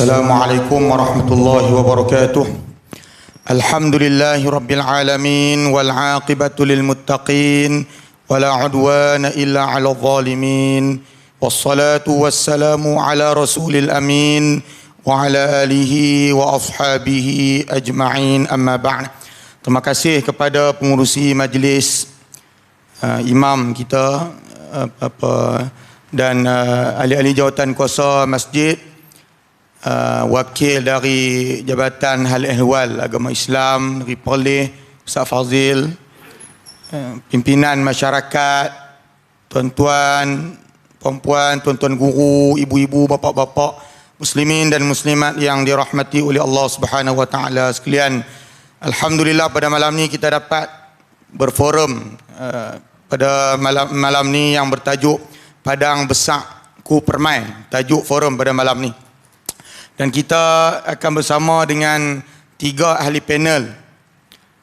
Assalamualaikum warahmatullahi wabarakatuh. Alhamdulillahi rabbil alamin wal aqibatu lil muttaqin wala udwana illa 'alal zalimin. Wassalatu wassalamu ala rasulil amin wa ala alihi wa ashabihi ajma'in, amma ba'd. Terima kasih kepada pengurusi majlis, imam kita dan ahli-ahli jawatan kuasa masjid, wakil dari Jabatan Hal Ehwal Agama Islam Negeri Perlis, Ustaz Fazil, pimpinan masyarakat, tuan-tuan, puan-puan, tuan-tuan guru, ibu-ibu, bapa-bapa, muslimin dan muslimat yang dirahmati oleh Allah Subhanahu wa taala sekalian. Alhamdulillah pada malam ni kita dapat berforum pada malam ni yang bertajuk Padang Besakku Permai, tajuk forum pada malam ni. Dan kita akan bersama dengan 3 ahli panel.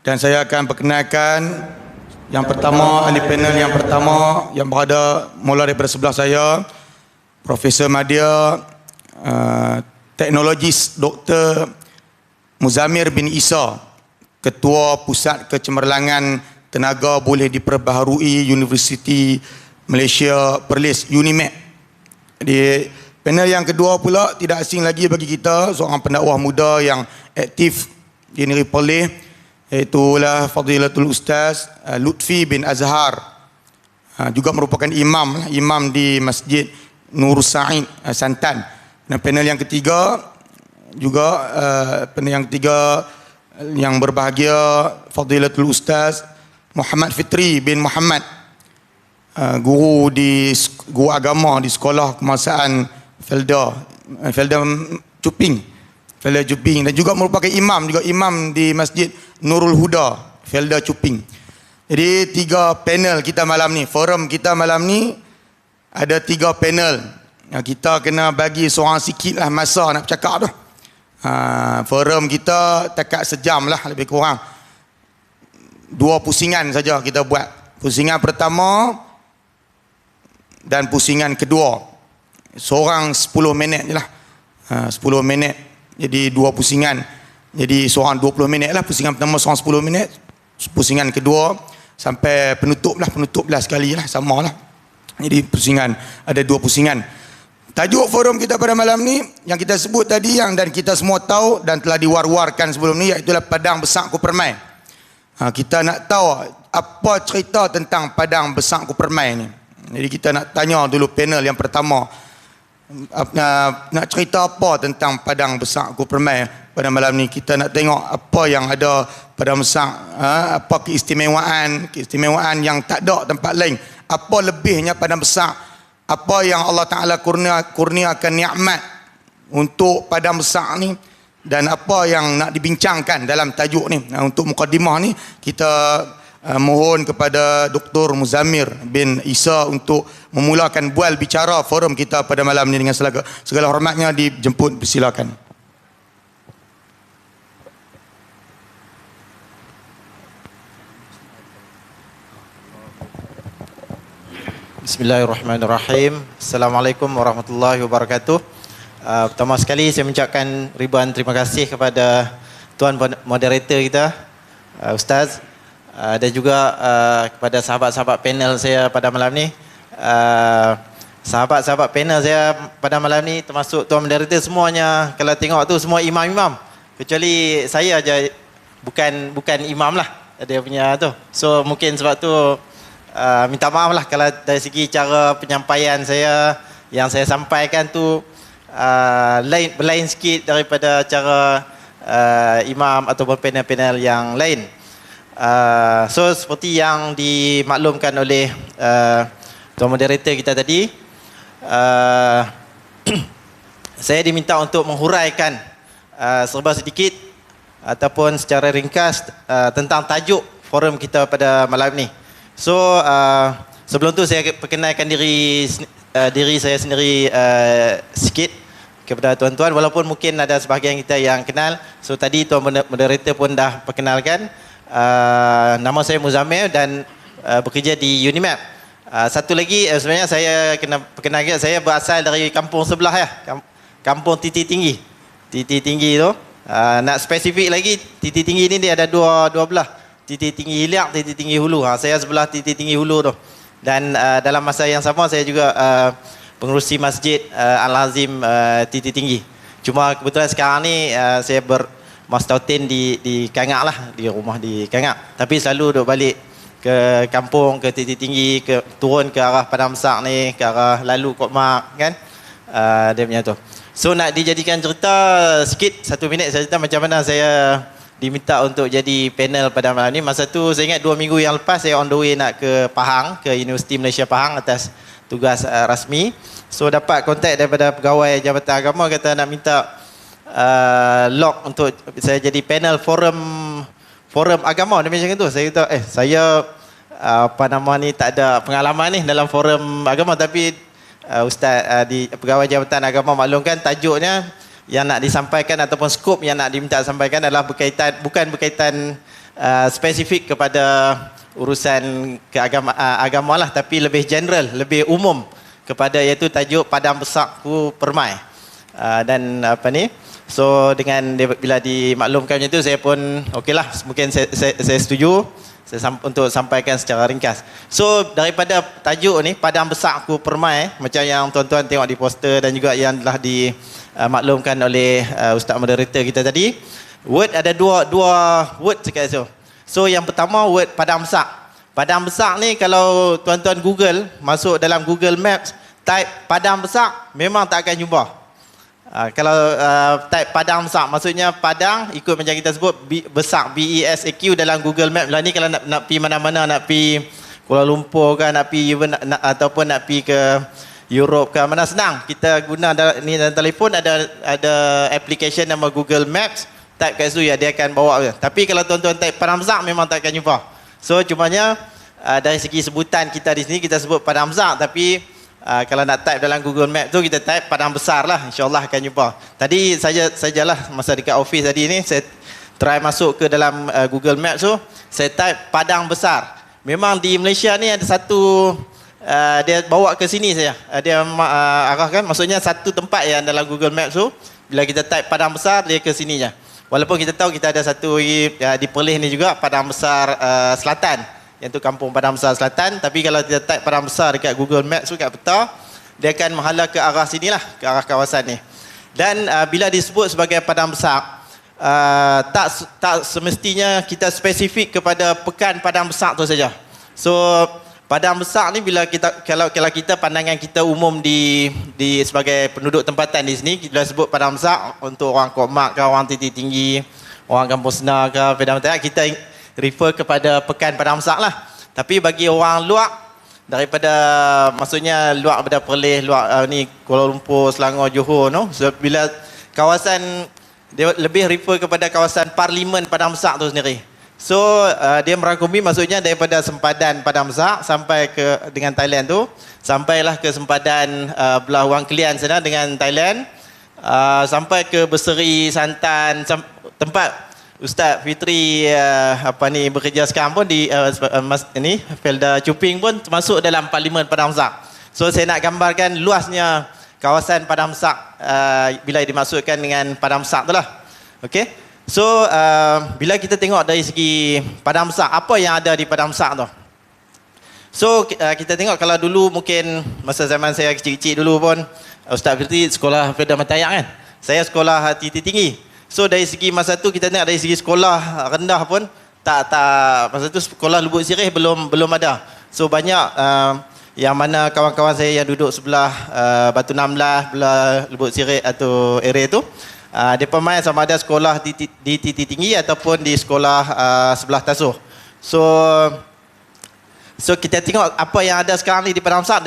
Dan saya akan perkenalkan yang pertama, ahli panel yang pertama yang berada mula daripada sebelah saya, Profesor Madya, Teknologis Dr. Muzamir bin Isa, Ketua Pusat Kecemerlangan Tenaga Boleh Diperbaharui Universiti Malaysia Perlis, UNIMAP. Jadi panel yang kedua pula tidak asing lagi bagi kita, seorang pendakwah muda yang aktif di negeri Perlis, iaitulah Fadilatul Ustaz Lutfi bin Azhar, juga merupakan imam di Masjid Nur Said Santan. Dan panel yang ketiga juga panel yang ketiga yang berbahagia Fadilatul Ustaz Muhammad Fitri bin Muhammad, guru agama di Sekolah Kemasaan Felda Cuping, dan juga merupakan imam di Masjid Nurul Huda Felda Cuping. Jadi 3 panel kita malam ni, forum kita malam ni ada 3 panel. Kita kena bagi seorang sikit lah masa nak bercakap tu. Forum kita takat sejam lah lebih kurang. 2 pusingan saja kita buat. Pusingan pertama dan pusingan kedua. Seorang 10 minit je lah, 10 minit, jadi 2 pusingan, jadi seorang 20 minit lah. Pusingan pertama seorang 10 minit, pusingan kedua sampai penutup lah sekali lah, sama lah. Jadi pusingan, ada 2 pusingan. Tajuk forum kita pada malam ni yang kita sebut tadi, dan kita semua tahu dan telah diwar-warkan sebelum ni, iaitu Padang Besakku Permai. Kita nak tahu apa cerita tentang Padang Besakku Permai ni. Jadi kita nak tanya dulu panel yang pertama, nak cerita apa tentang Padang Besakku Permai pada malam ni. Kita nak tengok apa yang ada pada Besak, apa keistimewaan yang tak ada tempat lain, apa lebihnya Padang Besak, apa yang Allah Ta'ala kurniakan nikmat untuk Padang Besak ni, dan apa yang nak dibincangkan dalam tajuk ni. Untuk mukadimah ni kita mohon kepada Dr. Muzamir bin Isa untuk memulakan bual bicara forum kita pada malam ini. Dengan segala hormatnya dijemput, persilakan. Bismillahirrahmanirrahim. Assalamualaikum warahmatullahi wabarakatuh. Pertama sekali saya mengucapkan ribuan terima kasih kepada tuan moderator kita, Ustaz, dan juga kepada sahabat-sahabat panel saya pada malam ni. Sahabat-sahabat panel saya pada malam ni termasuk tuan moderator semuanya, kalau tengok tu semua imam-imam, kecuali saya aja bukan imam lah dia punya tu. So mungkin sebab tu minta maaf lah kalau dari segi cara penyampaian saya, yang saya sampaikan tu berlain sikit daripada cara imam ataupun panel-panel yang lain. So seperti yang dimaklumkan oleh tuan moderator kita tadi, saya diminta untuk menghuraikan serba sedikit ataupun secara ringkas tentang tajuk forum kita pada malam ni. So sebelum tu saya perkenalkan diri saya sendiri sikit kepada tuan-tuan, walaupun mungkin ada sebahagian kita yang kenal. So tadi tuan moderator pun dah perkenalkan. Nama saya Muzamir dan bekerja di UNIMAP. Satu lagi, sebenarnya saya kena perkenalkan, saya berasal dari kampung sebelah ya, kampung Titi Tinggi. Titik tinggi tu. Nak spesifik lagi, titik tinggi ni dia ada dua belah. Titik tinggi hilir, titik tinggi hulu. Saya sebelah titik tinggi hulu tu. Dan dalam masa yang sama saya juga pengerusi masjid Al-Azim titik tinggi. Cuma kebetulan sekarang ni saya bermastautin di Kangak lah, di rumah di Kangak. Tapi selalu duk balik ke kampung, ke titik tinggi, turun ke arah Padang Besar ni, ke arah lalu Kok Mak kan. Dia punya tu. So nak dijadikan cerita sikit, 1 minit saya cerita macam mana saya diminta untuk jadi panel pada malam ni. Masa tu saya ingat 2 minggu yang lepas saya on the way nak ke Pahang, ke Universiti Malaysia Pahang atas tugas rasmi. So dapat kontak daripada pegawai Jabatan Agama, kata nak minta log untuk saya jadi panel forum agama. Dia macam tu. Saya kata saya tak ada pengalaman ni dalam forum agama, tapi Ustaz di pegawai Jabatan Agama maklumkan tajuknya yang nak disampaikan ataupun skop yang nak diminta sampaikan adalah bukan berkaitan spesifik kepada urusan agama lah, tapi lebih general, lebih umum kepada, iaitu tajuk Padang Besarku Permai. Dan so dengan bila dimaklumkan macam tu, saya pun okeylah, mungkin saya setuju untuk sampaikan secara ringkas. So daripada tajuk ni Padang Besarku Permai, macam yang tuan-tuan tengok di poster dan juga yang telah dimaklumkan oleh Ustaz moderator kita tadi, word ada dua word dekat situ. So yang pertama word Padang Besar. Padang Besar ni kalau tuan-tuan Google, masuk dalam Google Maps, type Padang Besar, memang tak akan jumpa. Kalau type Padang Besar, maksudnya Padang ikut macam kita sebut besar, BESAQ dalam Google Map lah ni. Kalau nak pergi mana-mana, nak pergi Kuala Lumpur kan, nak pergi ataupun nak pergi ke Europe ke mana, senang. Kita guna ni dalam telefon, ada application nama Google Maps, type kat situ ya, dia akan bawa. Tapi kalau tuan-tuan type Padang Besar, memang tak akan jumpa. So cumanya dari segi sebutan kita di sini kita sebut Padang Besar, tapi kalau nak type dalam Google Map tu, kita type Padang Besar lah, insyaAllah akan jumpa. Tadi sajalah masa dekat office tadi ni, saya try masuk ke dalam Google Map tu, saya type Padang Besar. Memang di Malaysia ni ada satu, dia bawa ke sini saja, dia arahkan, maksudnya satu tempat yang dalam Google Map tu, bila kita type Padang Besar, dia ke sini je. Walaupun kita tahu kita ada satu di Perlis ni juga, Padang Besar Selatan, yang tu Kampung Padang Besar Selatan. Tapi kalau kita type Padang Besar dekat Google Maps tu, kat peta, dia akan menghala ke arah sinilah, ke arah kawasan ni. Dan bila disebut sebagai Padang Besar, tak semestinya kita spesifik kepada pekan Padang Besar tu saja. So Padang Besar ni bila kalau kita pandangan kita umum di sebagai penduduk tempatan di sini, kita sebut Padang Besar untuk orang Kok Mak ke, orang titik tinggi, orang Kampung Senar ke, Padang Besar, kita refer kepada pekan Padang Besar lah. Tapi bagi orang luar, daripada maksudnya luar daripada Perlis, luar ni Kuala Lumpur, Selangor, Johor, no? So, bila kawasan, dia lebih refer kepada kawasan Parlimen Padang Besar tu sendiri. So dia merangkumi, maksudnya daripada sempadan Padang Besar sampai ke dengan Thailand tu, sampailah ke sempadan belah Wang Kelian sana dengan Thailand, sampai ke Berseri, Santan, tempat Ustaz Fitri bekerja sekarang pun di Felda Cuping pun termasuk dalam Parlimen Padang Besar. So saya nak gambarkan luasnya kawasan Padang Besar bila dimaksudkan dengan Padang Besar tu lah. Okey. So bila kita tengok dari segi Padang Besar, apa yang ada di Padang Besar tu? So kita tengok, kalau dulu mungkin masa zaman saya kecil-kecil dulu pun, Ustaz Fitri sekolah Felda Matayak kan. Saya sekolah titik tinggi. So dari segi masa tu kita tengok dari segi sekolah rendah pun tak masa tu sekolah Lubuk Sirih belum ada. So banyak yang mana kawan-kawan saya yang duduk sebelah Batu 16, belah Lubuk Sirih atau area tu, dia pemain sama ada sekolah di titik tinggi ataupun di sekolah sebelah Tasuh. So kita tengok apa yang ada sekarang ni di Padang Besar,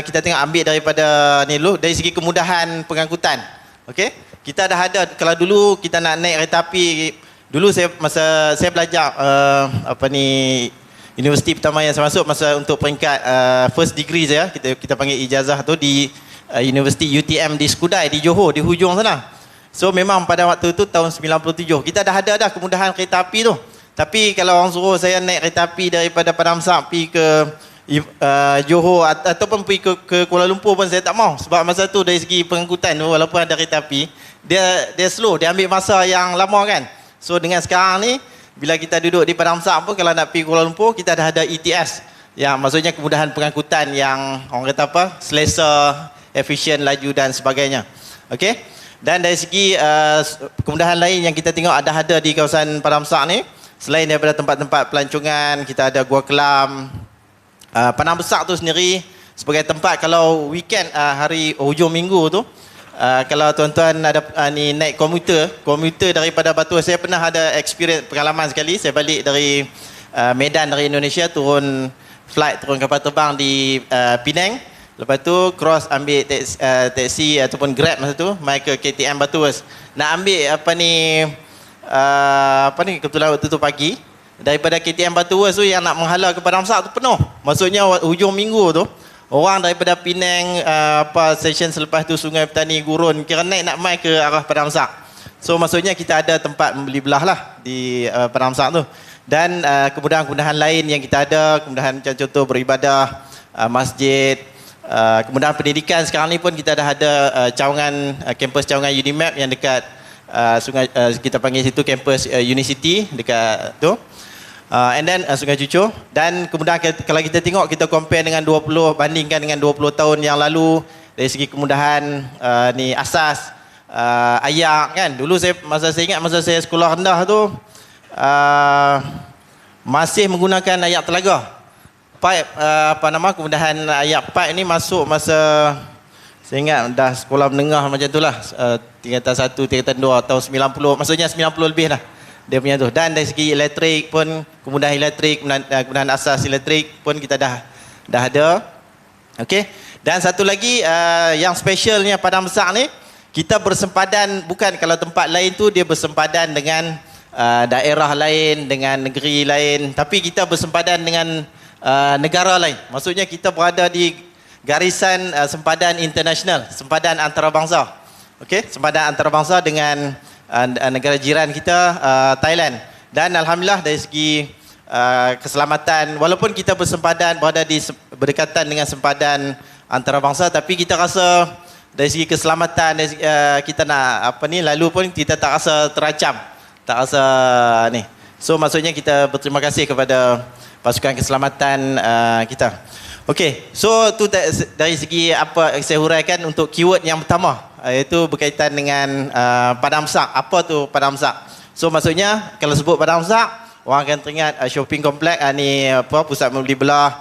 kita tengok ambil daripada ni dulu, dari segi kemudahan pengangkutan. Okey. Kita dah ada, kalau dulu kita nak naik kereta api, dulu masa saya belajar universiti pertama yang saya masuk, masa untuk peringkat first degree saya, kita panggil ijazah tu di Universiti UTM di Skudai, di Johor, di hujung sana. So memang pada waktu tu tahun 97 kita dah ada kemudahan kereta api tu. Tapi kalau orang suruh saya naik kereta api daripada Padang Besar pergi ke Johor ataupun pergi ke Kuala Lumpur pun saya tak mau. Sebab masa tu dari segi pengangkutan tu, walaupun ada kereta api, dia slow, dia ambil masa yang lama kan. So dengan sekarang ni, bila kita duduk di Padang Besar pun, kalau nak pergi Kuala Lumpur, kita dah ada ETS, yang maksudnya kemudahan pengangkutan yang orang kata apa, selesa, efisien, laju dan sebagainya. Okey. Dan dari segi kemudahan lain yang kita tengok ada di kawasan Padang Besar ni, selain daripada tempat-tempat pelancongan, kita ada Gua Kelam. Padang Besar tu sendiri sebagai tempat kalau weekend, hari hujung minggu tu, kalau tuan-tuan ada ni naik komuter daripada Batu, saya pernah ada experience, pengalaman sekali. Saya balik dari Medan, dari Indonesia, turun kapal terbang di Penang. Lepas tu cross ambil taksi ataupun Grab masa tu, mai ke KTM Batu. Nak ambil kebetulan waktu tu pagi, daripada KTM Batu tu yang nak menghala ke Padang Besar tu penuh. Maksudnya hujung minggu tu, orang daripada Penang, session selepas tu Sungai Petani, Gurun, kira naik nak mai ke arah Padang Besar. So maksudnya kita ada tempat membeli belah lah di Padang Besar tu. Dan kemudahan-kemudahan lain yang kita ada, kemudahan macam contoh beribadah, masjid, kemudahan pendidikan. Sekarang ni pun kita dah ada kampus cawangan UNIMAP yang dekat sungai, kita panggil situ kampus Unicity dekat tu. And then Sungai Cucur. Dan kemudahan kalau kita tengok, kita compare dengan bandingkan dengan 20 tahun yang lalu, dari segi kemudahan ni asas, ayak kan. Dulu saya ingat masa saya sekolah rendah tu, masih menggunakan ayak telaga. Pipe, kemudahan ayak pipe ni masuk masa, saya ingat dah sekolah menengah macam tu lah, tingkatan 1, tingkatan 2 tahun 90, maksudnya 90 lebih lah dia punya tu. Dan dari segi elektrik pun, kemudahan elektrik, kemudahan asas elektrik pun kita dah ada. Okey. Dan satu lagi yang specialnya Padang Besar ni, kita bersempadan, bukan kalau tempat lain tu dia bersempadan dengan daerah lain, dengan negeri lain, tapi kita bersempadan dengan negara lain. Maksudnya kita berada di garisan sempadan internasional, sempadan antarabangsa. Okey, sempadan antarabangsa dengan negara jiran kita, Thailand. Dan alhamdulillah dari segi keselamatan, walaupun kita bersempadan, berada di berdekatan dengan sempadan antarabangsa, tapi kita rasa dari segi keselamatan, dari segi, kita nak lalu pun kita tak rasa terancam, tak rasa ni. So maksudnya kita berterima kasih kepada pasukan keselamatan kita. Okey, so tu dari segi apa saya huraikan untuk keyword yang pertama, iaitu berkaitan dengan Padang Besar. Apa tu Padang Besar? So maksudnya kalau sebut Padang Besar, orang akan teringat shopping complex, ni pusat membeli belah,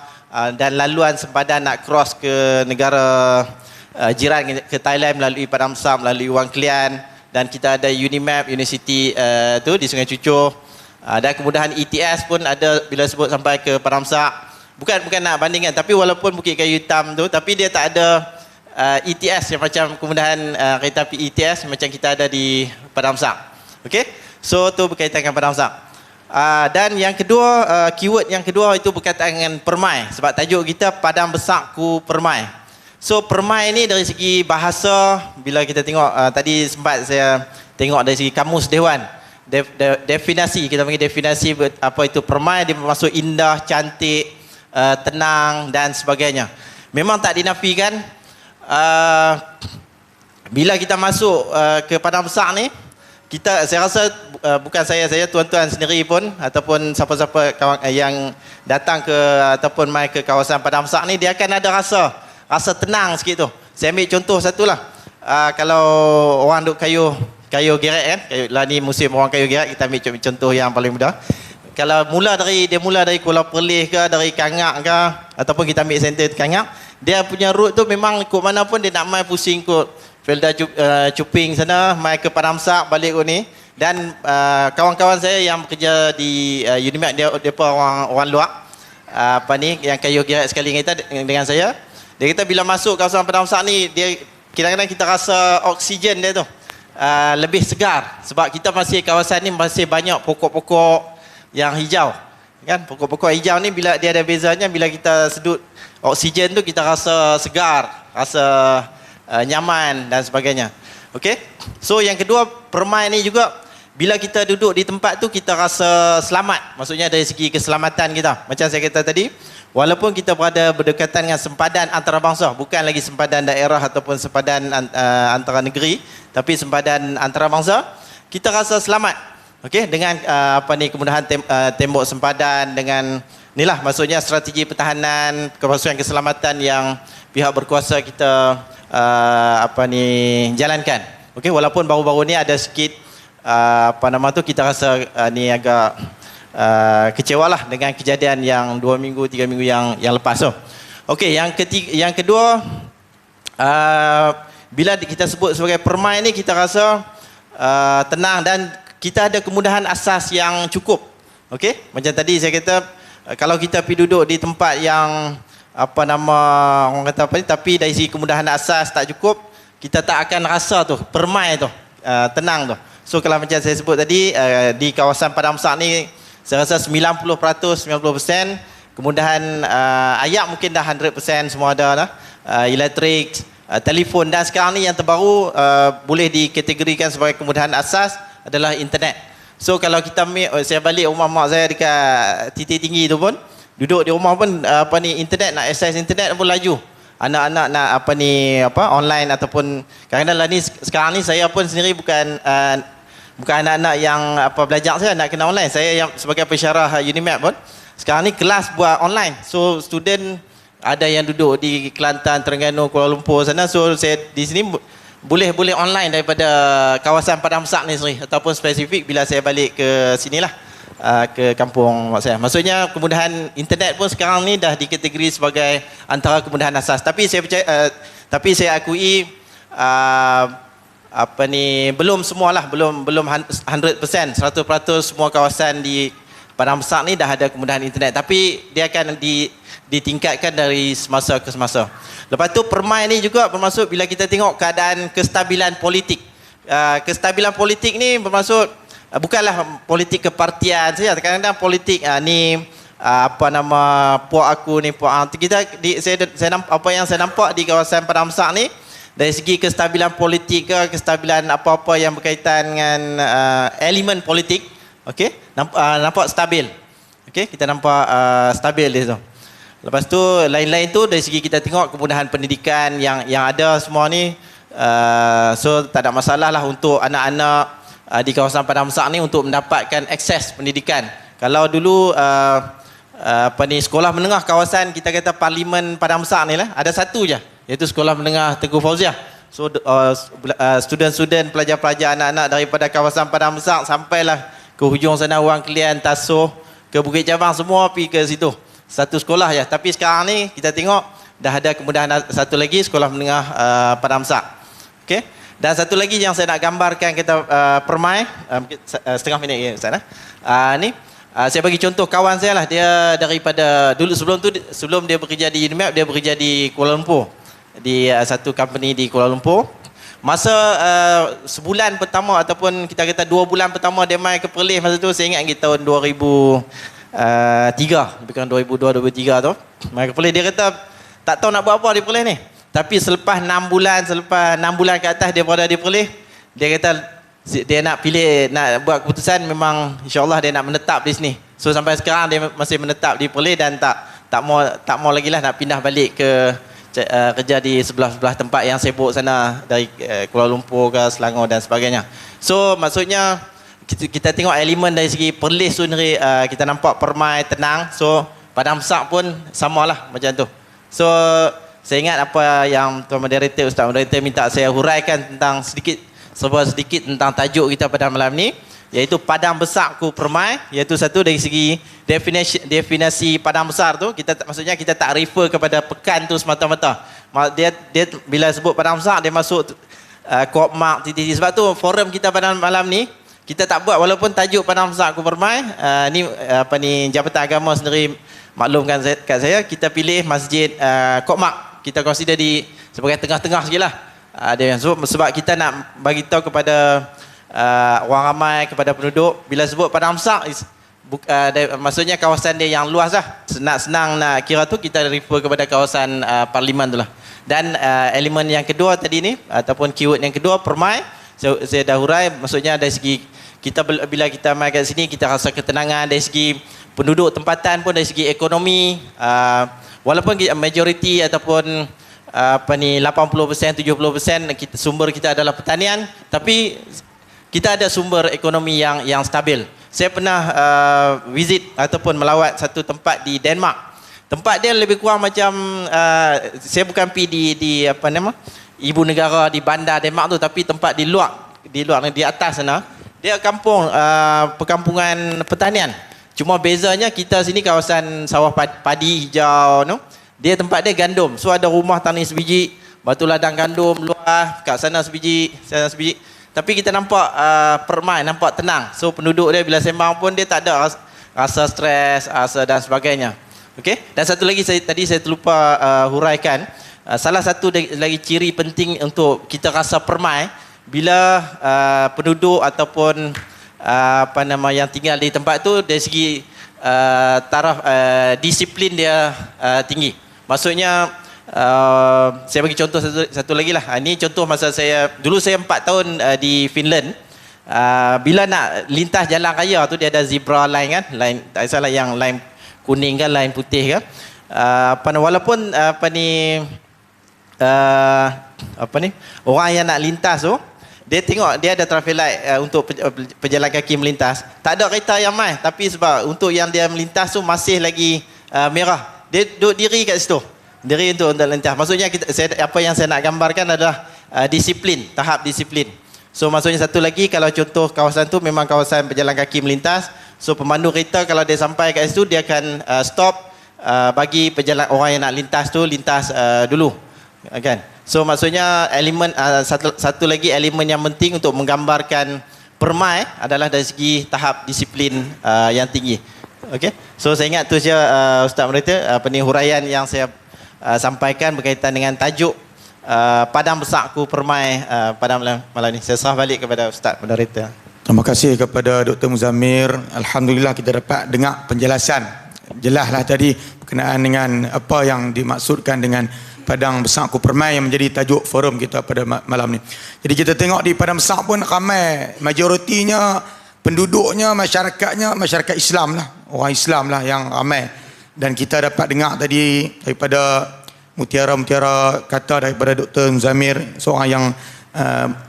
dan laluan sempadan nak cross ke negara jiran, ke Thailand melalui Padang Besar, melalui Wang Kelian. Dan kita ada UNIMAP, Unicity tu di Sungai Cucur. Dan kemudahan ETS pun ada bila sebut sampai ke Padang Besar. Bukan nak bandingkan, tapi walaupun Bukit Kayu Hitam tu, tapi dia tak ada ETS yang macam kemudahan kereta api ETS macam kita ada di Padang Besar. Okey? So tu berkaitan dengan Padang Besar. Dan yang kedua, keyword yang kedua itu berkaitan dengan permai. Sebab tajuk kita Padang Besarku Permai. So permai ni dari segi bahasa, bila kita tengok tadi sempat saya tengok dari segi kamus Dewan, definasi, kita panggil definisi apa itu permai, dia bermaksud indah, cantik, tenang dan sebagainya. Memang tak dinafikan, bila kita masuk ke Padang Besar ni, saya rasa bukan saya tuan-tuan sendiri pun ataupun siapa-siapa kawan yang datang ke ataupun mai ke kawasan Padang Besar ni, dia akan ada rasa tenang sikit tu. Saya ambil contoh satulah. Kalau orang duk kayu gerek kan, lah ni musim orang kayu gerek, kita ambil contoh yang paling mudah. Kalau mula dari Kuala Perlis ke, dari Kangak ke, ataupun kita ambil center Kangak, dia punya route tu memang ikut mana pun dia nak mai pusing ikut Felda Cuping sana, mai ke Padang Besar, balik ke ni. Dan kawan-kawan saya yang bekerja di UNIMAP, dia pun orang luar, yang kayu gerek sekali dengan saya. Dia kata bila masuk kawasan Padang Besar ni, dia kadang-kadang kita rasa oksigen dia tu lebih segar, sebab kita kawasan ni masih banyak pokok-pokok yang hijau kan. Pokok-pokok hijau ni bila dia ada bezanya, bila kita sedut oksigen tu kita rasa segar, rasa nyaman dan sebagainya. Okey. So yang kedua, permai ni juga bila kita duduk di tempat tu kita rasa selamat. Maksudnya dari segi keselamatan kita. Macam saya kata tadi, walaupun kita berada berdekatan dengan sempadan antarabangsa, bukan lagi sempadan daerah ataupun sempadan antara negeri, tapi sempadan antarabangsa, kita rasa selamat. Okey, dengan kemudahan tembok sempadan, dengan inilah maksudnya strategi pertahanan, kepasukan keselamatan yang pihak berkuasa kita jalankan. Okey, walaupun baru-baru ni ada sikit kita rasa ni agak kecewa lah dengan kejadian yang 2 minggu 3 minggu yang lepas tu. Okey, yang kedua, bila kita sebut sebagai permai ni, kita rasa tenang dan kita ada kemudahan asas yang cukup. Okey, macam tadi saya kata, kalau kita pergi duduk di tempat yang tapi dari segi kemudahan asas tak cukup, kita tak akan rasa tu permai tu tenang tu. So kalau macam saya sebut tadi, di kawasan Padang Besar ni saya rasa 90% kemudahan ayak mungkin dah 100% semua ada lah. Elektrik, telefon, dan sekarang ni yang terbaru boleh dikategorikan sebagai kemudahan asas adalah internet. So kalau saya balik rumah mak saya dekat titik tinggi tu pun, duduk di rumah pun internet, nak akses internet pun laju. Anak-anak nak online ataupun kadang-kadang ni sekarang ni saya pun sendiri bukan anak-anak yang belajar saya nak kena online. Saya yang sebagai pensyarah UNIMAP pun sekarang ni kelas buat online. So student ada yang duduk di Kelantan, Terengganu, Kuala Lumpur sana. So saya di sini boleh online daripada kawasan Padang Besar ni sendiri, ataupun spesifik bila saya balik ke sinilah, ke kampung mak saya. Maksudnya kemudahan internet pun sekarang ni dah dikategori sebagai antara kemudahan asas. Tapi saya percaya, tapi saya akui belum semualah, belum 100% semua kawasan di Padang Besar ni dah ada kemudahan internet. Tapi dia akan ditingkatkan dari semasa ke semasa. Lepas tu permai ni juga bermaksud bila kita tengok keadaan kestabilan politik. Kestabilan politik ni bermaksud bukanlah politik kepartian saja. Kadang-kadang politik puak aku ni, puak kita saya nampak, apa yang saya nampak di kawasan Padang Besar ni, dari segi kestabilan politik ke kestabilan apa-apa yang berkaitan dengan elemen politik, okey, nampak stabil. Okey, kita nampak stabil di situ. Lepas tu lain-lain tu dari segi kita tengok kemudahan pendidikan yang ada semua ni, so tak ada masalah lah untuk anak-anak di kawasan Padang Besar ni untuk mendapatkan akses pendidikan. Kalau dulu sekolah menengah kawasan kita kata Parlimen Padang Besar ni lah, ada satu je, iaitu Sekolah Menengah Tengku Fauziah. So student-student, pelajar-pelajar, anak-anak daripada kawasan Padang Besar sampailah ke hujung sana, Wang Kelian, Tasuh, ke Bukit Cabang, semua pergi ke situ. Satu sekolah je. Tapi sekarang ni kita tengok dah ada kemudahan satu lagi, Sekolah Menengah Padang Besar. Okey. Dan satu lagi yang saya nak gambarkan kita permai, setengah minit ya Ustaz. Ni saya bagi contoh kawan saya lah, dia daripada dulu sebelum dia bekerja di UNIMAP, dia bekerja di Kuala Lumpur, di satu company di Kuala Lumpur. Masa sebulan pertama ataupun kita kata 2 bulan pertama dia mai ke Perlis, masa tu saya ingat lagi tahun 2003, lebih kurang 2002-2003 tu, mai ke Perlis. Dia kata tak tahu nak buat apa di Perlis ni. Tapi selepas 6 bulan ke atas dia berada di Perlis, dia kata dia nak pilih, nak buat keputusan, memang insya-Allah dia nak menetap di sini. So sampai sekarang dia masih menetap di Perlis dan tak mau lagi lah nak pindah balik ke kerja di sebelah-sebelah tempat yang sibuk sana, dari Kuala Lumpur ke Selangor dan sebagainya. So maksudnya kita tengok elemen dari segi Perlis tu sendiri, kita nampak permai, tenang. So Padang Besar pun samalah macam tu. So saya ingat apa yang Tuan Moderator, Ustaz Moderator minta saya huraikan tentang sedikit tentang tajuk kita pada malam ni, iaitu Padang Besar ku permai. Iaitu satu, dari segi definisi Padang Besar tu, maksudnya kita tak refer kepada pekan tu semata-mata. Dia bila sebut Padang Besar, dia masuk Kopmak, titik-titik. Sebab tu forum kita pada malam ni kita tak buat, walaupun tajuk Padang Besar ku permai, ni Jabatan Agama sendiri maklumkan kat saya, kita pilih Masjid Kopmak. Kita consider sebagai tengah-tengah sikit lah. Sebab kita nak bagi tahu kepada orang ramai, kepada penduduk, bila sebut Padang Besar, maksudnya kawasan dia yang luas lah. Senang nak kira tu, kita refer kepada kawasan Parlimen tu lah. Dan elemen yang kedua tadi ni, ataupun keyword yang kedua, permai, saya dah hurai, maksudnya dari segi bila kita mai kat sini kita rasa ketenangan dari segi penduduk tempatan pun, dari segi ekonomi. Walaupun majoriti ataupun 80%, 70% sumber kita adalah pertanian, tapi kita ada sumber ekonomi yang stabil. Saya pernah visit ataupun melawat satu tempat di Denmark. Tempat dia lebih kurang macam saya bukan pergi di apa nama ibu negara di bandar Denmark tu, tapi tempat di luar di atas sana. Dia kampung perkampungan pertanian. Cuma bezanya kita sini kawasan sawah padi hijau no. Dia tempat dia gandum. So ada rumah tanah sebiji, batu ladang gandum luar, kat sana sebiji, sana sebiji. Tapi kita nampak permai, nampak tenang. So penduduk dia bila sembang pun dia tak ada rasa stres, rasa dan sebagainya. Okey. Dan satu lagi tadi saya terlupa huraikan. Salah satu lagi ciri penting untuk kita rasa permai bila penduduk ataupun yang tinggal di tempat tu dari segi taraf disiplin dia tinggi. Maksudnya saya bagi contoh satu lagi lah. Ini contoh masa dulu saya 4 tahun di Finland. Bila nak lintas jalan raya tu dia ada zebra line kan, line tak salah yang line kuning kan, line putih kan. Walaupun orang yang nak lintas tu dia tengok dia ada traffic light untuk pejalan kaki melintas. Tak ada kereta yang mai, tapi sebab untuk yang dia melintas tu masih lagi merah. Dia duduk diri kat situ. Diri untuk melintas. Maksudnya apa yang saya nak gambarkan adalah disiplin, tahap disiplin. So maksudnya satu lagi, kalau contoh kawasan tu memang kawasan pejalan kaki melintas. So pemandu kereta kalau dia sampai kat situ dia akan stop bagi pejalan orang yang nak lintas tu lintas dulu. Kan? So maksudnya elemen satu lagi elemen yang penting untuk menggambarkan permai adalah dari segi tahap disiplin yang tinggi. Okey. So saya ingat tu saja Ustaz Moderator huraian yang saya sampaikan berkaitan dengan tajuk Padang Besarku Permai pada malam ini. Saya serah balik kepada Ustaz Moderator. Terima kasih kepada Dr. Muzammir. Alhamdulillah kita dapat dengar penjelasan. Jelaslah tadi berkenaan dengan apa yang dimaksudkan dengan Padang Besarku Permai yang menjadi tajuk forum kita pada malam ni. Jadi kita tengok di Padang Besar pun ramai, majoritinya penduduknya, masyarakat Islam lah. Orang Islam lah yang ramai. Dan kita dapat dengar tadi daripada mutiara-mutiara kata daripada Dr. Muzammir, seorang yang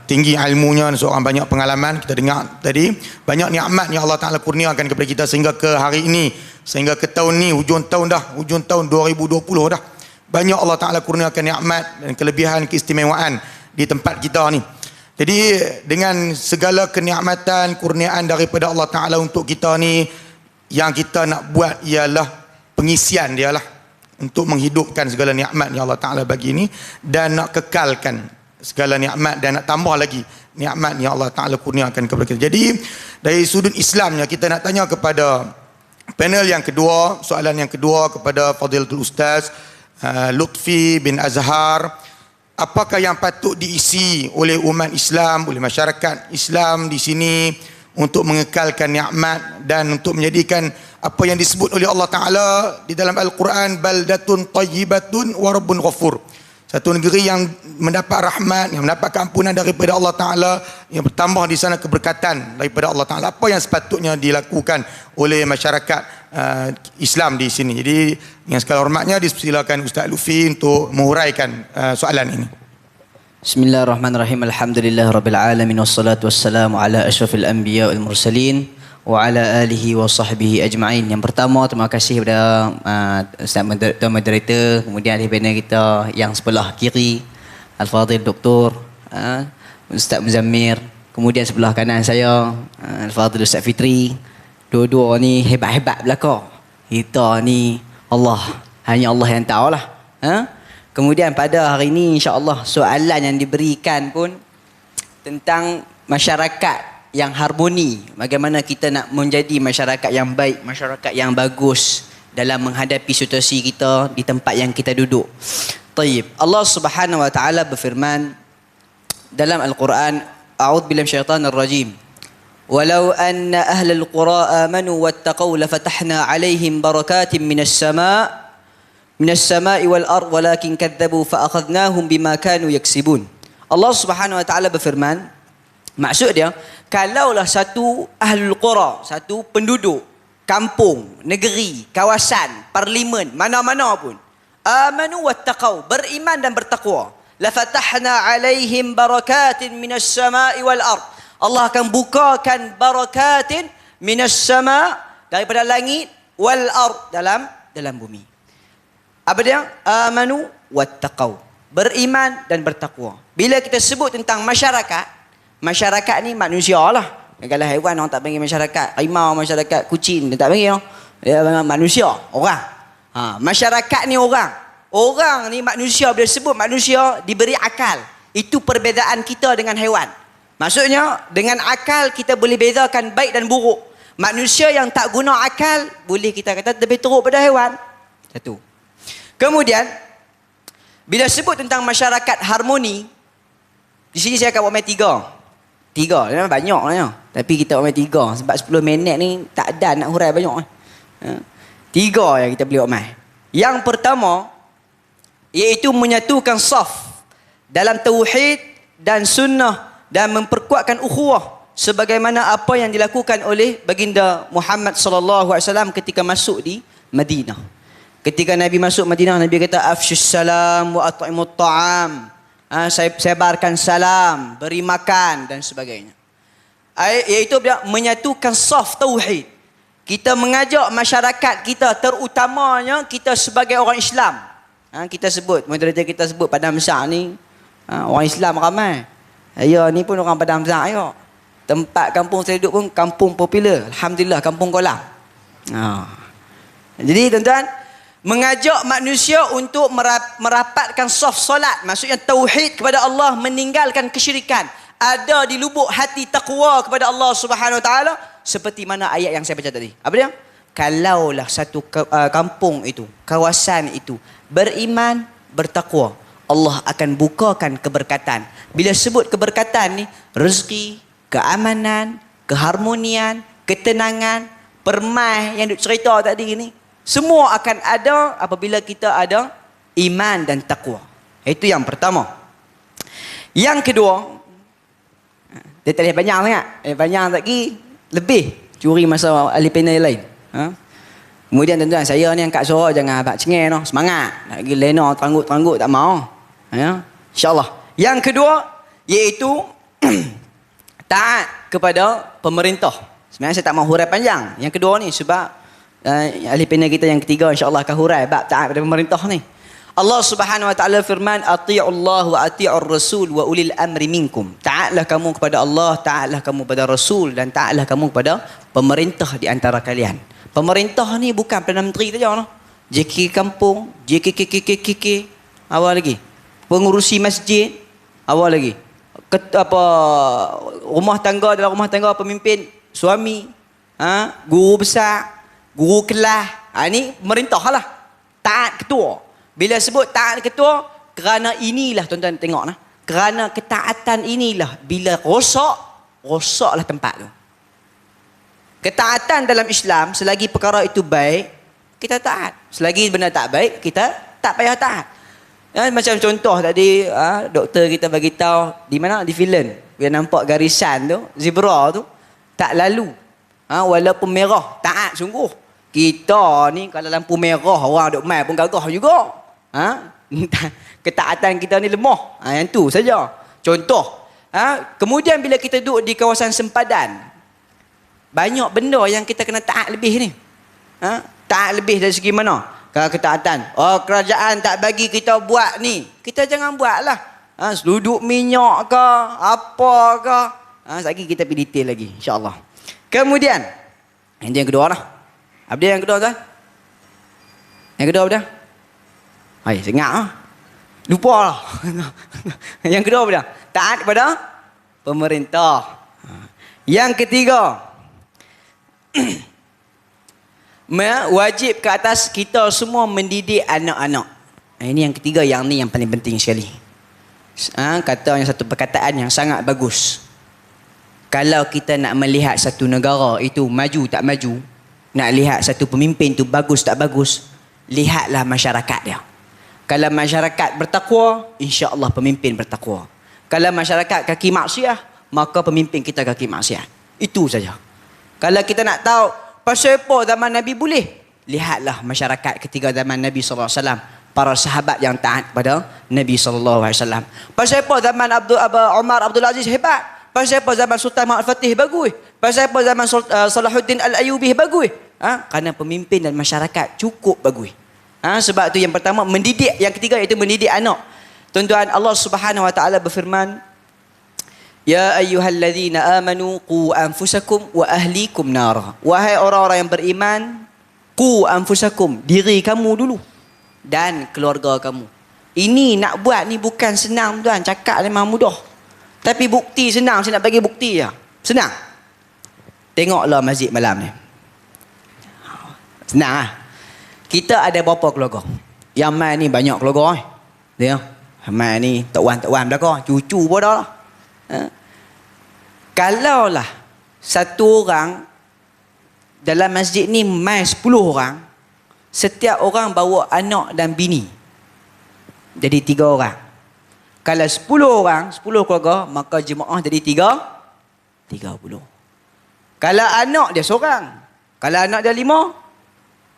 tinggi ilmunya, seorang banyak pengalaman. Kita dengar tadi banyak nikmat yang Allah Ta'ala kurniakan kepada kita sehingga ke hari ini, sehingga ke tahun ni, hujung tahun 2020 dah. Banyak Allah Ta'ala kurniakan nikmat dan kelebihan keistimewaan di tempat kita ni. Jadi dengan segala kenikmatan, kurniaan daripada Allah Ta'ala untuk kita ni, yang kita nak buat ialah pengisian dia lah untuk menghidupkan segala nikmat yang Allah Ta'ala bagi ni dan nak kekalkan segala nikmat dan nak tambah lagi nikmat yang Allah Ta'ala kurniakan kepada kita. Jadi dari sudut Islamnya kita nak tanya kepada panel yang kedua, soalan yang kedua kepada Fadilatul Ustaz Lutfi bin Azhar, apakah yang patut diisi oleh umat Islam, oleh masyarakat Islam di sini untuk mengekalkan nikmat dan untuk menjadikan apa yang disebut oleh Allah Ta'ala di dalam Al-Quran, baldatun tayyibatun wa rabbun ghafur, satu negeri yang mendapat rahmat, yang mendapat keampunan daripada Allah Ta'ala, yang bertambah di sana keberkatan daripada Allah Ta'ala. Apa yang sepatutnya dilakukan oleh masyarakat Islam di sini? Jadi dengan segala hormatnya dipersilakan Ustaz Lutfi untuk menguraikan soalan ini. Bismillahirrahmanirrahim. Alhamdulillah Rabbil Alamin. Wassalatu wassalamu ala ashrafil anbiya wal mursalin wa ala alihi wa sahbihi ajma'in. Yang pertama, terima kasih kepada Ustaz Moderator, kemudian ahli panel kita yang sebelah kiri, Al-Fadhil Doktor Ustaz Muzammir, kemudian sebelah kanan saya Al-Fadhil Ustaz Fitri. Dua-dua ni hebat-hebat belaka. Kita ni hanya Allah yang tahulah. Kemudian pada hari ini insya-Allah soalan yang diberikan pun tentang masyarakat yang harmoni. Bagaimana kita nak menjadi masyarakat yang baik, masyarakat yang bagus dalam menghadapi situasi kita di tempat yang kita duduk. Taib. Allah Subhanahu wa taala berfirman dalam Al-Quran, a'udzubillahi minasyaitanir rajim. Walau anna ahlal qura amanu wattaqau lafatahna 'alaihim barakatin minas sama'i wal ard walakin kadzabu fa akhadnahum bima kanu yaksibun. Allah Subhanahu wa taala berfirman, Maksud dia, kalaulah satu ahlul qura, satu penduduk kampung, negeri, kawasan, parlimen, mana-mana pun, amanu wattaqau, beriman dan bertakwa, la fatahna alaihim barakatin minas sama'i wal ard. Allah akan bukakan barakatin minas sama', daripada langit, wal ard, dalam bumi. Apa dia? Amanu wattaqau, beriman dan bertakwa. Bila kita sebut tentang masyarakat, masyarakat ni manusia lah. Kalau haiwan orang tak panggil masyarakat. Harimau, masyarakat kucing, dia tak panggil. Dia manusia, orang. Masyarakat ni orang. Orang ni manusia, bila sebut manusia diberi akal. Itu perbezaan kita dengan haiwan. Maksudnya dengan akal kita boleh bezakan baik dan buruk. Manusia yang tak guna akal boleh kita kata lebih teruk pada haiwan. Satu. Kemudian bila sebut tentang masyarakat harmoni, di sini saya akan buat main tiga, memang banyak lah. Tapi kita buat main 3 sebab 10 minit ni tak ada nak hurai banyak. 3 yang kita boleh buat main. Yang pertama iaitu menyatukan saf dalam tauhid dan sunnah dan memperkuatkan ukhuwah sebagaimana apa yang dilakukan oleh baginda Muhammad sallallahu alaihi wasallam ketika masuk di Madinah. Ketika Nabi masuk Madinah, Nabi kata afshus salam wa at'imut ta'am. Sebarkan salam, beri makan dan sebagainya. Iaitu menyatukan saf tauhid. Kita mengajak masyarakat kita, terutamanya kita sebagai orang Islam. Kita sebut, moderator kita sebut Padang Besar ni orang Islam ramai. Ya, ni pun orang Padang Besar. Ayo. Tempat kampung saya duduk pun kampung popular. Alhamdulillah, kampung kolam. Jadi tuan-tuan, mengajak manusia untuk merapatkan saf solat, maksudnya tauhid kepada Allah, meninggalkan kesyirikan, ada di lubuk hati takwa kepada Allah Subhanahu Wa Taala, seperti mana ayat yang saya baca tadi. Apa dia? Kalaulah satu kampung itu, kawasan itu beriman, bertakwa, Allah akan bukakan keberkatan. Bila sebut keberkatan ni, rezeki, keamanan, keharmonian, ketenangan, permai yang duk cerita tadi ni, semua akan ada apabila kita ada iman dan takwa. Itu yang pertama. Yang kedua, dia tak boleh banyak sangat. Banyak lagi, lebih curi masa ahli panel lain. Kemudian tuan-tuan, saya ni angkat suara jangan abang cengeng no. Semangat. Nak pergi lena teranggut-teranggut tak mau. InsyaAllah. Yang kedua, iaitu taat kepada pemerintah. Sebenarnya saya tak mau hurai panjang. Yang kedua ni sebab ahli panel kita yang ketiga insya-Allah akan hurai bab taat pada pemerintah ni. Allah Subhanahu wa taala firman, "Athi'ullah wa athi'ur rasul wa ulil amri minkum." Taatlah kamu kepada Allah, taatlah kamu kepada Rasul dan taatlah kamu kepada pemerintah di antara kalian. Pemerintah ni bukan Perdana Menteri saja noh. JK kampung, JKKKKK, awal lagi. Pengurusi masjid, awal lagi. Rumah tangga, dalam rumah tangga pemimpin suami, guru besar, guru kelas, ni pemerintah lah. Taat ketua. Bila sebut taat ketua, kerana inilah tuan-tuan tengok nah. Kerana ketaatan inilah bila rosaklah tempat tu. Ketaatan dalam Islam, selagi perkara itu baik, kita taat. Selagi benda tak baik, kita tak payah taat. Macam contoh tadi, doktor kita bagi tahu di mana, di filem. Bila nampak garisan tu, zebra tu, tak lalu. Walaupun merah, taat sungguh. Kita ni kalau lampu merah orang duk mai pun gagah juga. Ketaatan kita ni lemah. Yang tu saja. Contoh. Kemudian bila kita duduk di kawasan sempadan, banyak benda yang kita kena taat lebih ni. Taat lebih dari segi mana? Kalau ketaatan. Kerajaan tak bagi kita buat ni, kita jangan buatlah. Seluduk minyak ke, apa ke. Sekejap kita pergi detail lagi, insya-Allah. Kemudian, ini yang kedua lah. Apa dia yang kedua tuan? Yang kedua apa dia? Hai, sengak ah. Lupa lah. Yang kedua apa dia? Taat kepada pemerintah. Yang ketiga, wajib ke atas kita semua mendidik anak-anak. Ini yang ketiga, yang ni yang paling penting sekali. Kata yang satu perkataan yang sangat bagus. Kalau kita nak melihat satu negara itu maju tak maju, nak lihat satu pemimpin tu bagus tak bagus, lihatlah masyarakat dia. Kalau masyarakat bertakwa, insya-Allah pemimpin bertakwa. Kalau masyarakat kaki maksiat, maka pemimpin kita kaki maksiat. Itu saja. Kalau kita nak tahu pasal apa zaman Nabi boleh, lihatlah masyarakat ketika zaman Nabi SAW, para sahabat yang taat pada Nabi SAW. Pasal apa zaman Umar Abdul Aziz hebat, pasal apa zaman Sultan Muhammad Fatih bagus, pasal apa zaman Salahuddin Al-Ayyubi bagus. Kerana pemimpin dan masyarakat cukup bagus. Sebab tu yang pertama mendidik, yang ketiga iaitu mendidik anak. Tuan-tuan, Allah Subhanahu wa taala berfirman, ya ayyuhalladzina amanu qu anfusakum wa ahlikum nara. Wahai orang-orang yang beriman, qu anfusakum, diri kamu dulu dan keluarga kamu. Ini nak buat ni bukan senang tuan, cakap memang mudah. Tapi bukti senang, saya nak bagi bukti je. Senang. Tengoklah masjid malam ni. Senang lah. Kita ada berapa keluarga? Yang mai ni banyak keluarga. Dia mai ni tok wan belakang, cucu pun dah lah. Kalaulah satu orang dalam masjid ni mai 10 orang, setiap orang bawa anak dan bini, jadi 3 orang. Kalau 10 orang, 10 keluarga, maka jemaah jadi 30. Kalau anak dia seorang, kalau anak dia 5,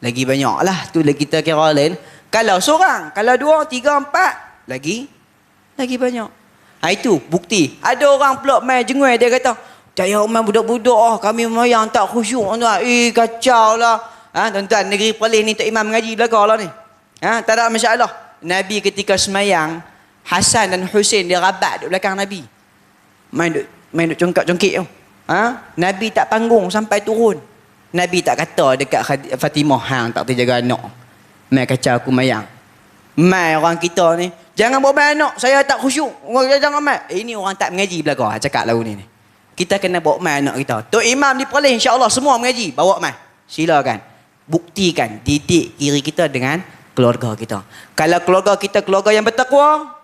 lagi banyak lah. Tu kita kira lain. Kalau seorang, kalau 2, 3, 4, lagi banyak. Itu bukti. Ada orang pula main jengui, dia kata, "Saya main budak-budak kami memayang tak khusyuk tuan." Kacau lah. Tuan-tuan, negeri Perlis ni Tok Imam mengaji belakang lah ni. Tak ada masalah. Nabi ketika semayang, Hasan dan Husain dia rabat di belakang Nabi. Main duk congkak-congkik tu. Nabi tak panggung sampai turun. Nabi tak kata dekat Fatimah, hang tak terjaga anak. Mai kacau aku mayang. Mai orang kita ni, jangan bawa mai anak, saya tak khusyuk. Jangan mai. Ini orang tak mengaji belakang, cakap lagu ni. Kita kena bawa mai anak kita. Tok Imam di Perlis insya-Allah semua mengaji, bawa mai. Silakan. Buktikan, didik diri kita dengan keluarga kita. Kalau keluarga kita keluarga yang bertakwa,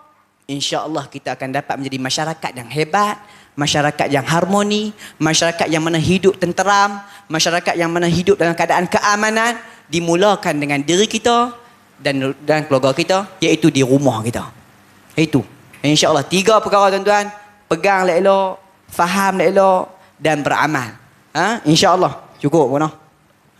insya-Allah kita akan dapat menjadi masyarakat yang hebat, masyarakat yang harmoni, masyarakat yang mana hidup tenteram, masyarakat yang mana hidup dalam keadaan keamanan, dimulakan dengan diri kita dan keluarga kita, iaitu di rumah kita. Itu. InsyaAllah 3 perkara tuan-tuan, pegang elok, faham elok dan beramal. InsyaAllah cukup pun.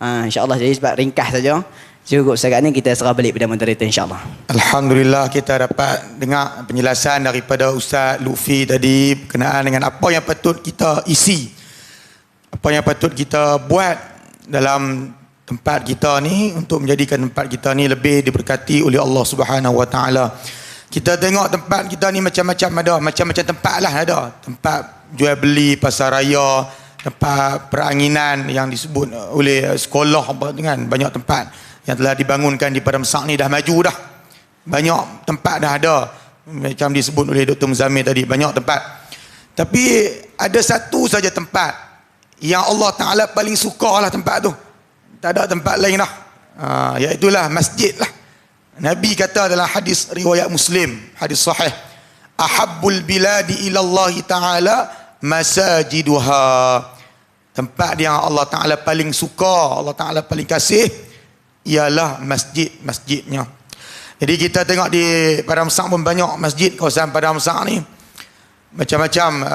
InsyaAllah, jadi sebab ringkas saja. Cukup setakat ni, kita serah balik pada moderator insyaAllah. Alhamdulillah, kita dapat dengar penjelasan daripada Ustaz Lutfi tadi berkenaan dengan apa yang patut kita isi, apa yang patut kita buat dalam tempat kita ni untuk menjadikan tempat kita ni lebih diberkati oleh Allah Subhanahu Wa Taala. Kita tengok tempat kita ni macam-macam ada, macam-macam tempat lah ada. Tempat jual beli, pasar raya, tempat peranginan yang disebut oleh sekolah, dengan banyak tempat yang telah dibangunkan di Padang Besar ni dah maju dah. Banyak tempat dah ada. Macam disebut oleh Dr. Muzamil tadi, banyak tempat. Tapi ada satu saja tempat yang Allah Ta'ala paling suka lah tempat tu. Tak ada tempat lain dah. Iaitulah masjid lah. Nabi kata dalam hadis riwayat Muslim, hadis sahih, ahabbul biladi ilallahi ta'ala masajiduha. Tempat yang Allah Ta'ala paling suka, Allah Ta'ala paling kasih, ialah masjid-masjidnya. Jadi kita tengok di Padang Besar pun banyak masjid, kawasan Padang Besar ni macam-macam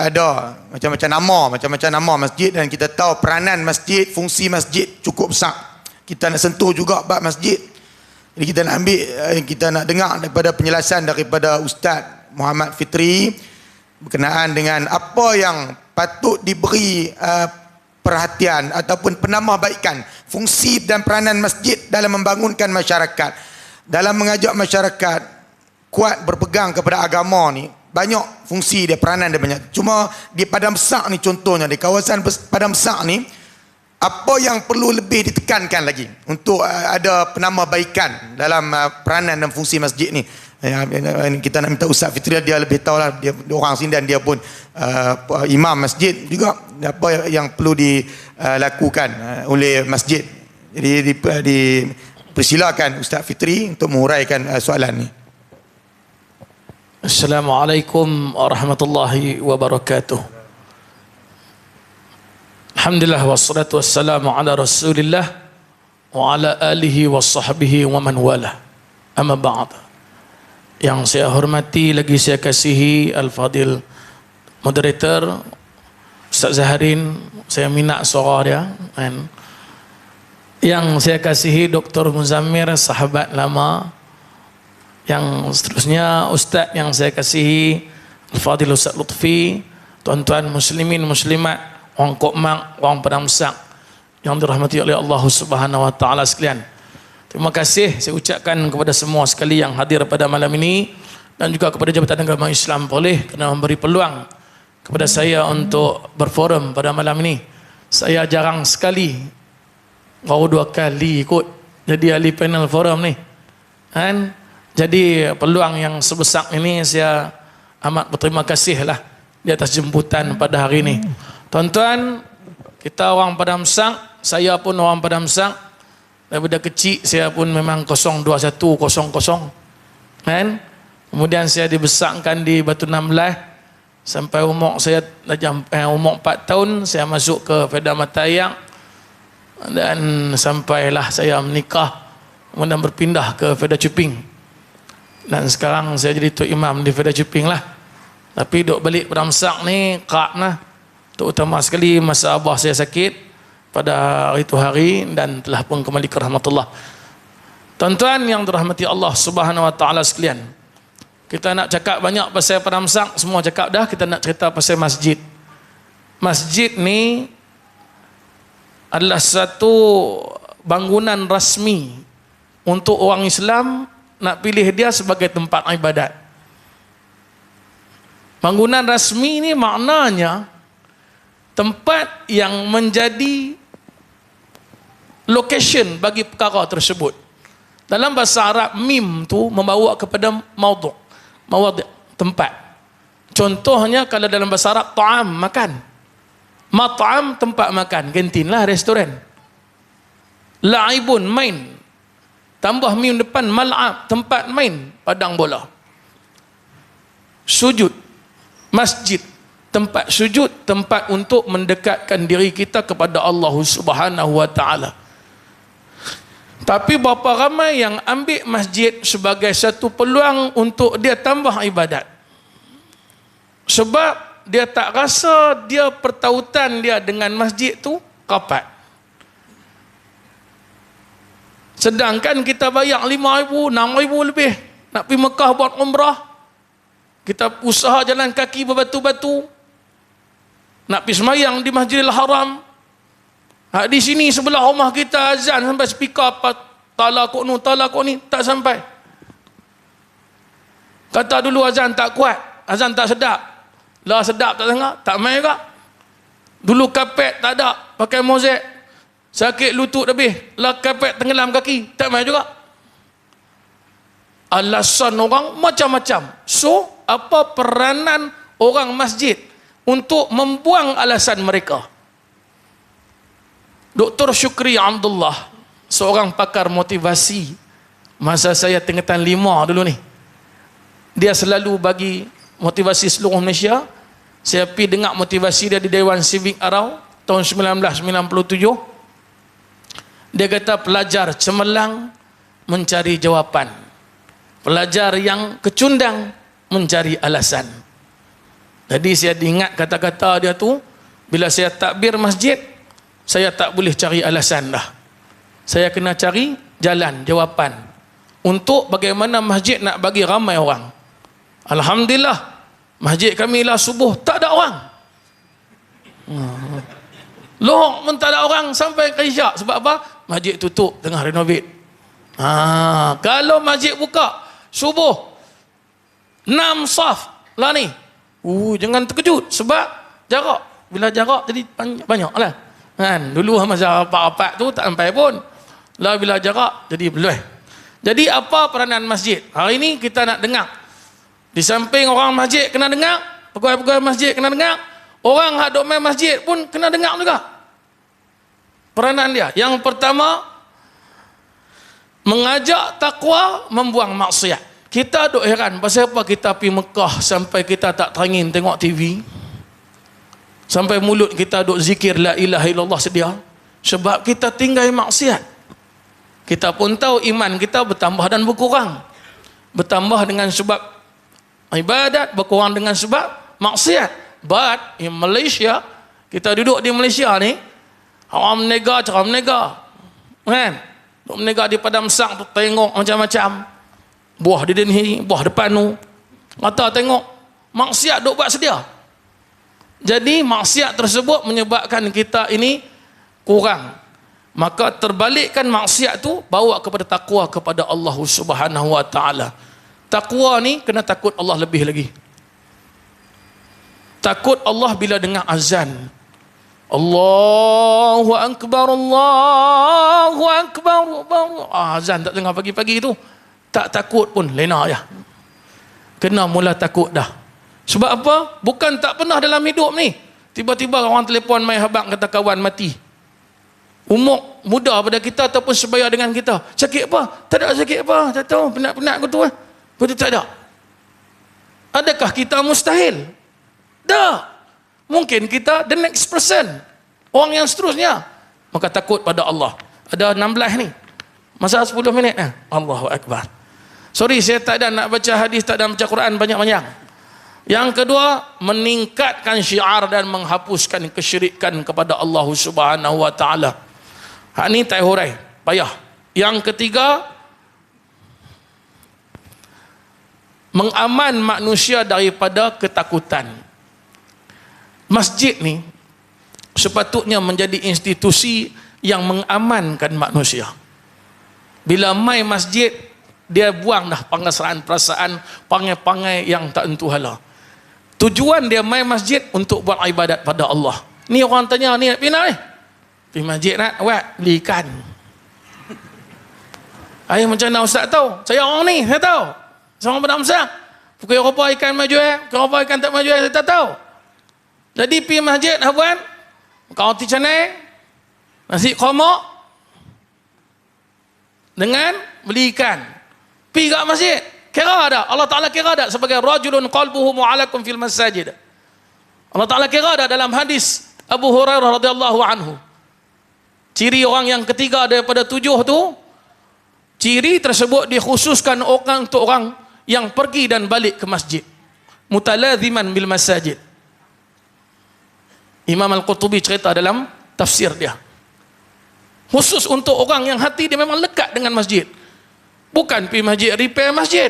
ada macam-macam nama masjid, dan kita tahu peranan masjid, fungsi masjid cukup besar. Kita nak sentuh juga bab masjid. Jadi kita nak dengar daripada penjelasan daripada Ustaz Muhammad Fitri berkenaan dengan apa yang patut diberi perhatian ataupun penambahbaikan fungsi dan peranan masjid dalam membangunkan masyarakat, dalam mengajak masyarakat kuat berpegang kepada agama ni. Banyak fungsi dia, peranan dia banyak. Cuma di Padang Besar ni contohnya, di kawasan Padang Besar ni, apa yang perlu lebih ditekankan lagi untuk ada penambahbaikan dalam peranan dan fungsi masjid ni? Kita nak minta Ustaz Fitri, dia lebih tahu lah, dia orang sini dan dia pun imam masjid juga, apa yang perlu dilakukan oleh masjid. Jadi dipersilakan Ustaz Fitri untuk menguraikan soalan ni. Assalamualaikum warahmatullahi wabarakatuh. Alhamdulillah wassalatu wassalamu ala Rasulillah wa ala alihi wa sahbihi wa man wala. Amma ba'd. Yang saya hormati lagi saya kasihi Al-Fadil moderator Ustaz Zaharin, saya minat suara dia, kan. Yang saya kasihi Dr. Muzammir, sahabat lama. Yang seterusnya Ustaz yang saya kasihi Al-Fadhil Ustaz Lutfi, tuan-tuan muslimin muslimat, orang Kokmak, orang Padang Besar yang dirahmati oleh Allah Subhanahu wa taala sekalian. Terima kasih saya ucapkan kepada semua sekali yang hadir pada malam ini dan juga kepada Jabatan Agama Islam Perlis kerana memberi peluang kepada saya untuk berforum pada malam ini. Saya jarang sekali, baru 2 kali ikut jadi ahli panel forum ni, kan? Jadi peluang yang sebesar ini saya amat berterima kasih lah di atas jemputan pada hari ini. Tuan-tuan, kita orang Padang Besar, saya pun orang Padang Besar. Daripada kecil saya pun memang 02100, kan? Kemudian saya dibesarkan di Batu 16 sampai umur saya umur 4 tahun saya masuk ke Fedah Matayang dan sampailah saya menikah, kemudian berpindah ke Fedah Cuping. Dan sekarang saya jadi tok imam di Fedah Cuping lah. Tapi duk balik Padang Besar ni kerap lah. Terutama sekali masa abah saya sakit pada itu hari dan telah pun kembali ke rahmatullah. Tuan-tuan yang dirahmati Allah Subhanahu wa taala sekalian. Kita nak cakap banyak pasal Padang Besar, semua cakap dah. Kita nak cerita pasal masjid. Masjid ni adalah satu bangunan rasmi untuk orang Islam nak pilih dia sebagai tempat ibadat. Bangunan rasmi ni maknanya tempat yang menjadi location bagi perkara tersebut. Dalam bahasa Arab, mim tu membawa kepada maudhu', mawadhi', tempat. Contohnya kalau dalam bahasa Arab, ta'am, makan. Mat'am, tempat makan, kantin lah, restoran. La'ibun, main. Tambah mim depan, mal'ab, tempat main, padang bola. Sujud, masjid, tempat sujud, tempat untuk mendekatkan diri kita kepada Allah Subhanahu wa taala. Tapi berapa ramai yang ambil masjid sebagai satu peluang untuk dia tambah ibadat. Sebab dia tak rasa dia pertautan dia dengan masjid tu rapat. Sedangkan kita bayar 5,000, 6,000 lebih nak pergi Mekah buat umrah. Kita usaha jalan kaki berbatu-batu. Nak pergi semayang di Masjidil Haram. Di sini sebelah rumah kita azan sampai speaker apa tala kok ni tak sampai. Kata dulu azan tak kuat, azan tak sedap. Lah sedap tak sangat, tak main juga. Dulu kapet tak ada, pakai mozaik. Sakit lutut lebih, lah kapet tenggelam kaki, tak main juga. Alasan orang macam-macam. So, apa peranan orang masjid untuk membuang alasan mereka? Dr. Syukri Abdullah, seorang pakar motivasi masa saya tingkatan 5 dulu ni, dia selalu bagi motivasi seluruh Malaysia. Saya pergi dengar motivasi dia di Dewan Civic Arau tahun 1997. Dia kata pelajar cemerlang mencari jawapan, pelajar yang kecundang mencari alasan. Jadi saya diingat kata-kata dia tu, bila saya takbir masjid, saya tak boleh cari alasan dah. Saya kena cari jalan, jawapan untuk bagaimana masjid nak bagi ramai orang. Alhamdulillah, masjid kami lah subuh tak ada orang. Lohok pun tak ada orang sampai ke isyak. Sebab apa? Masjid tutup, tengah renovate. Kalau masjid buka subuh 6 saf lah ni, jangan terkejut sebab jarak. Bila jarak jadi banyak lah kan. Dulu masa rapat-rapat tu tak sampai pun lah, bila jarak jadi belum. Jadi apa peranan masjid? Hari ini kita nak dengar, di samping orang masjid kena dengar, pegawai-pegawai masjid kena dengar, orang hak duk main masjid pun kena dengar juga peranan dia. Yang pertama, mengajak takwa, membuang maksiat. Kita duk heran pasal apa kita pergi Mekah sampai kita tak terangin tengok TV, sampai mulut kita duk zikir la ilaha illallah sedia, sebab kita tinggal maksiat. Kita pun tahu iman kita bertambah dan berkurang, bertambah dengan sebab ibadat, berkurang dengan sebab maksiat. But in Malaysia, kita duduk di Malaysia ni, orang menega cara menega. Kan? Duk menega di padang sang tu tengok macam-macam. Buah di sini, buah depan tu. Mata tengok, maksiat duk buat sedia. Jadi maksiat tersebut menyebabkan kita ini kurang. Maka terbalikkan maksiat tu bawa kepada takwa kepada Allah Subhanahu wa taala. Takwa ni kena takut Allah lebih lagi. Takut Allah bila dengar azan. Allahu akbar, Allahu akbar. Azan tak dengar pagi-pagi tu, tak takut pun lena ya. Kena mula takut dah. Sebab apa? Bukan tak pernah dalam hidup ni. Tiba-tiba orang telefon mai habang kata kawan mati. Umur muda pada kita ataupun sebaya dengan kita. Sakit apa? Tak ada sakit apa. Tak tahu. Penat-penat aku tu. Betul tak ada. Adakah kita mustahil? Tak. Mungkin kita the next person. Orang yang seterusnya. Maka takut pada Allah. Ada 16 ni. Masa 10 minit. Allahu Akbar. Sorry, saya tak ada nak baca hadis, tak ada baca Quran banyak-banyak. Yang kedua, meningkatkan syiar dan menghapuskan kesyirikan kepada Allah Subhanahu wa taala. Hak ni tak hurai, payah. Yang ketiga, mengaman manusia daripada ketakutan. Masjid ni sepatutnya menjadi institusi yang mengamankan manusia. Bila mai masjid, dia buang dah pengesahan perasaan, pangai-pangai yang tak entu hala. Tujuan dia mai masjid untuk buat ibadat pada Allah. Ni orang tanya, ni nak pergi mana ni? Pergi masjid nak buat beli ikan. Ayah macam mana ustaz tahu? Saya orang ni, saya tahu. Sama pada Amsang. Pukul apa ikan maju pukul apa ikan tak maju saya tak tahu. Jadi pergi masjid nak buat kau roti canai, nasi qamak dengan beli ikan. Pergi kat masjid. Kira ada Allah Ta'ala kira ada sebagai rajulun qalbuhu mu'alakum fil masajid. Allah Ta'ala kira ada dalam hadis Abu Hurairah radhiyallahu anhu. Ciri orang yang ketiga daripada 7 tu, ciri tersebut dikhususkan orang untuk orang yang pergi dan balik ke masjid. Mutalaziman bil masajid. Imam Al-Qurtubi cerita dalam tafsir dia. Khusus untuk orang yang hati dia memang lekat dengan masjid. Bukan pergi masjid, repair masjid.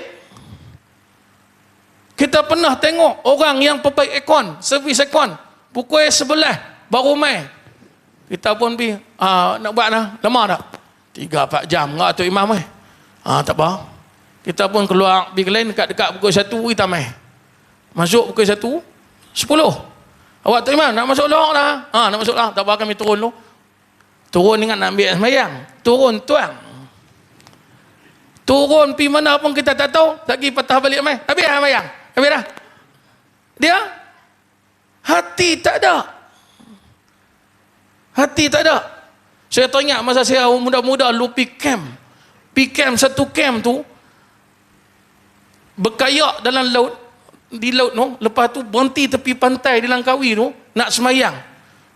Kita pernah tengok orang yang perbaik aircon, servis aircon, pukul 11 baru mai. Kita pun pergi, nak buat lah, lama tak? 3-4 jam, enggak tu imam tak apa. Kita pun keluar, pergi ke lain, dekat-dekat pukul 1, kita mai. Masuk pukul 1, 10. Awak tu imam, nak masuk lorong dah. Nak masuk lah, tak apa kami turun dulu. Turun ingat nak ambil sembahyang. Turun tuang. Turun pergi mana pun kita tak tahu. Tak pergi patah balik mai. Habis dah sembahyang. Habis dah. Dia hati tak ada. Hati tak ada. Saya teringat masa saya muda-muda lu pergi camp. Pergi camp, satu camp tu berkayak dalam laut, di laut tu, lepas tu berhenti tepi pantai di Langkawi tu nak sembahyang.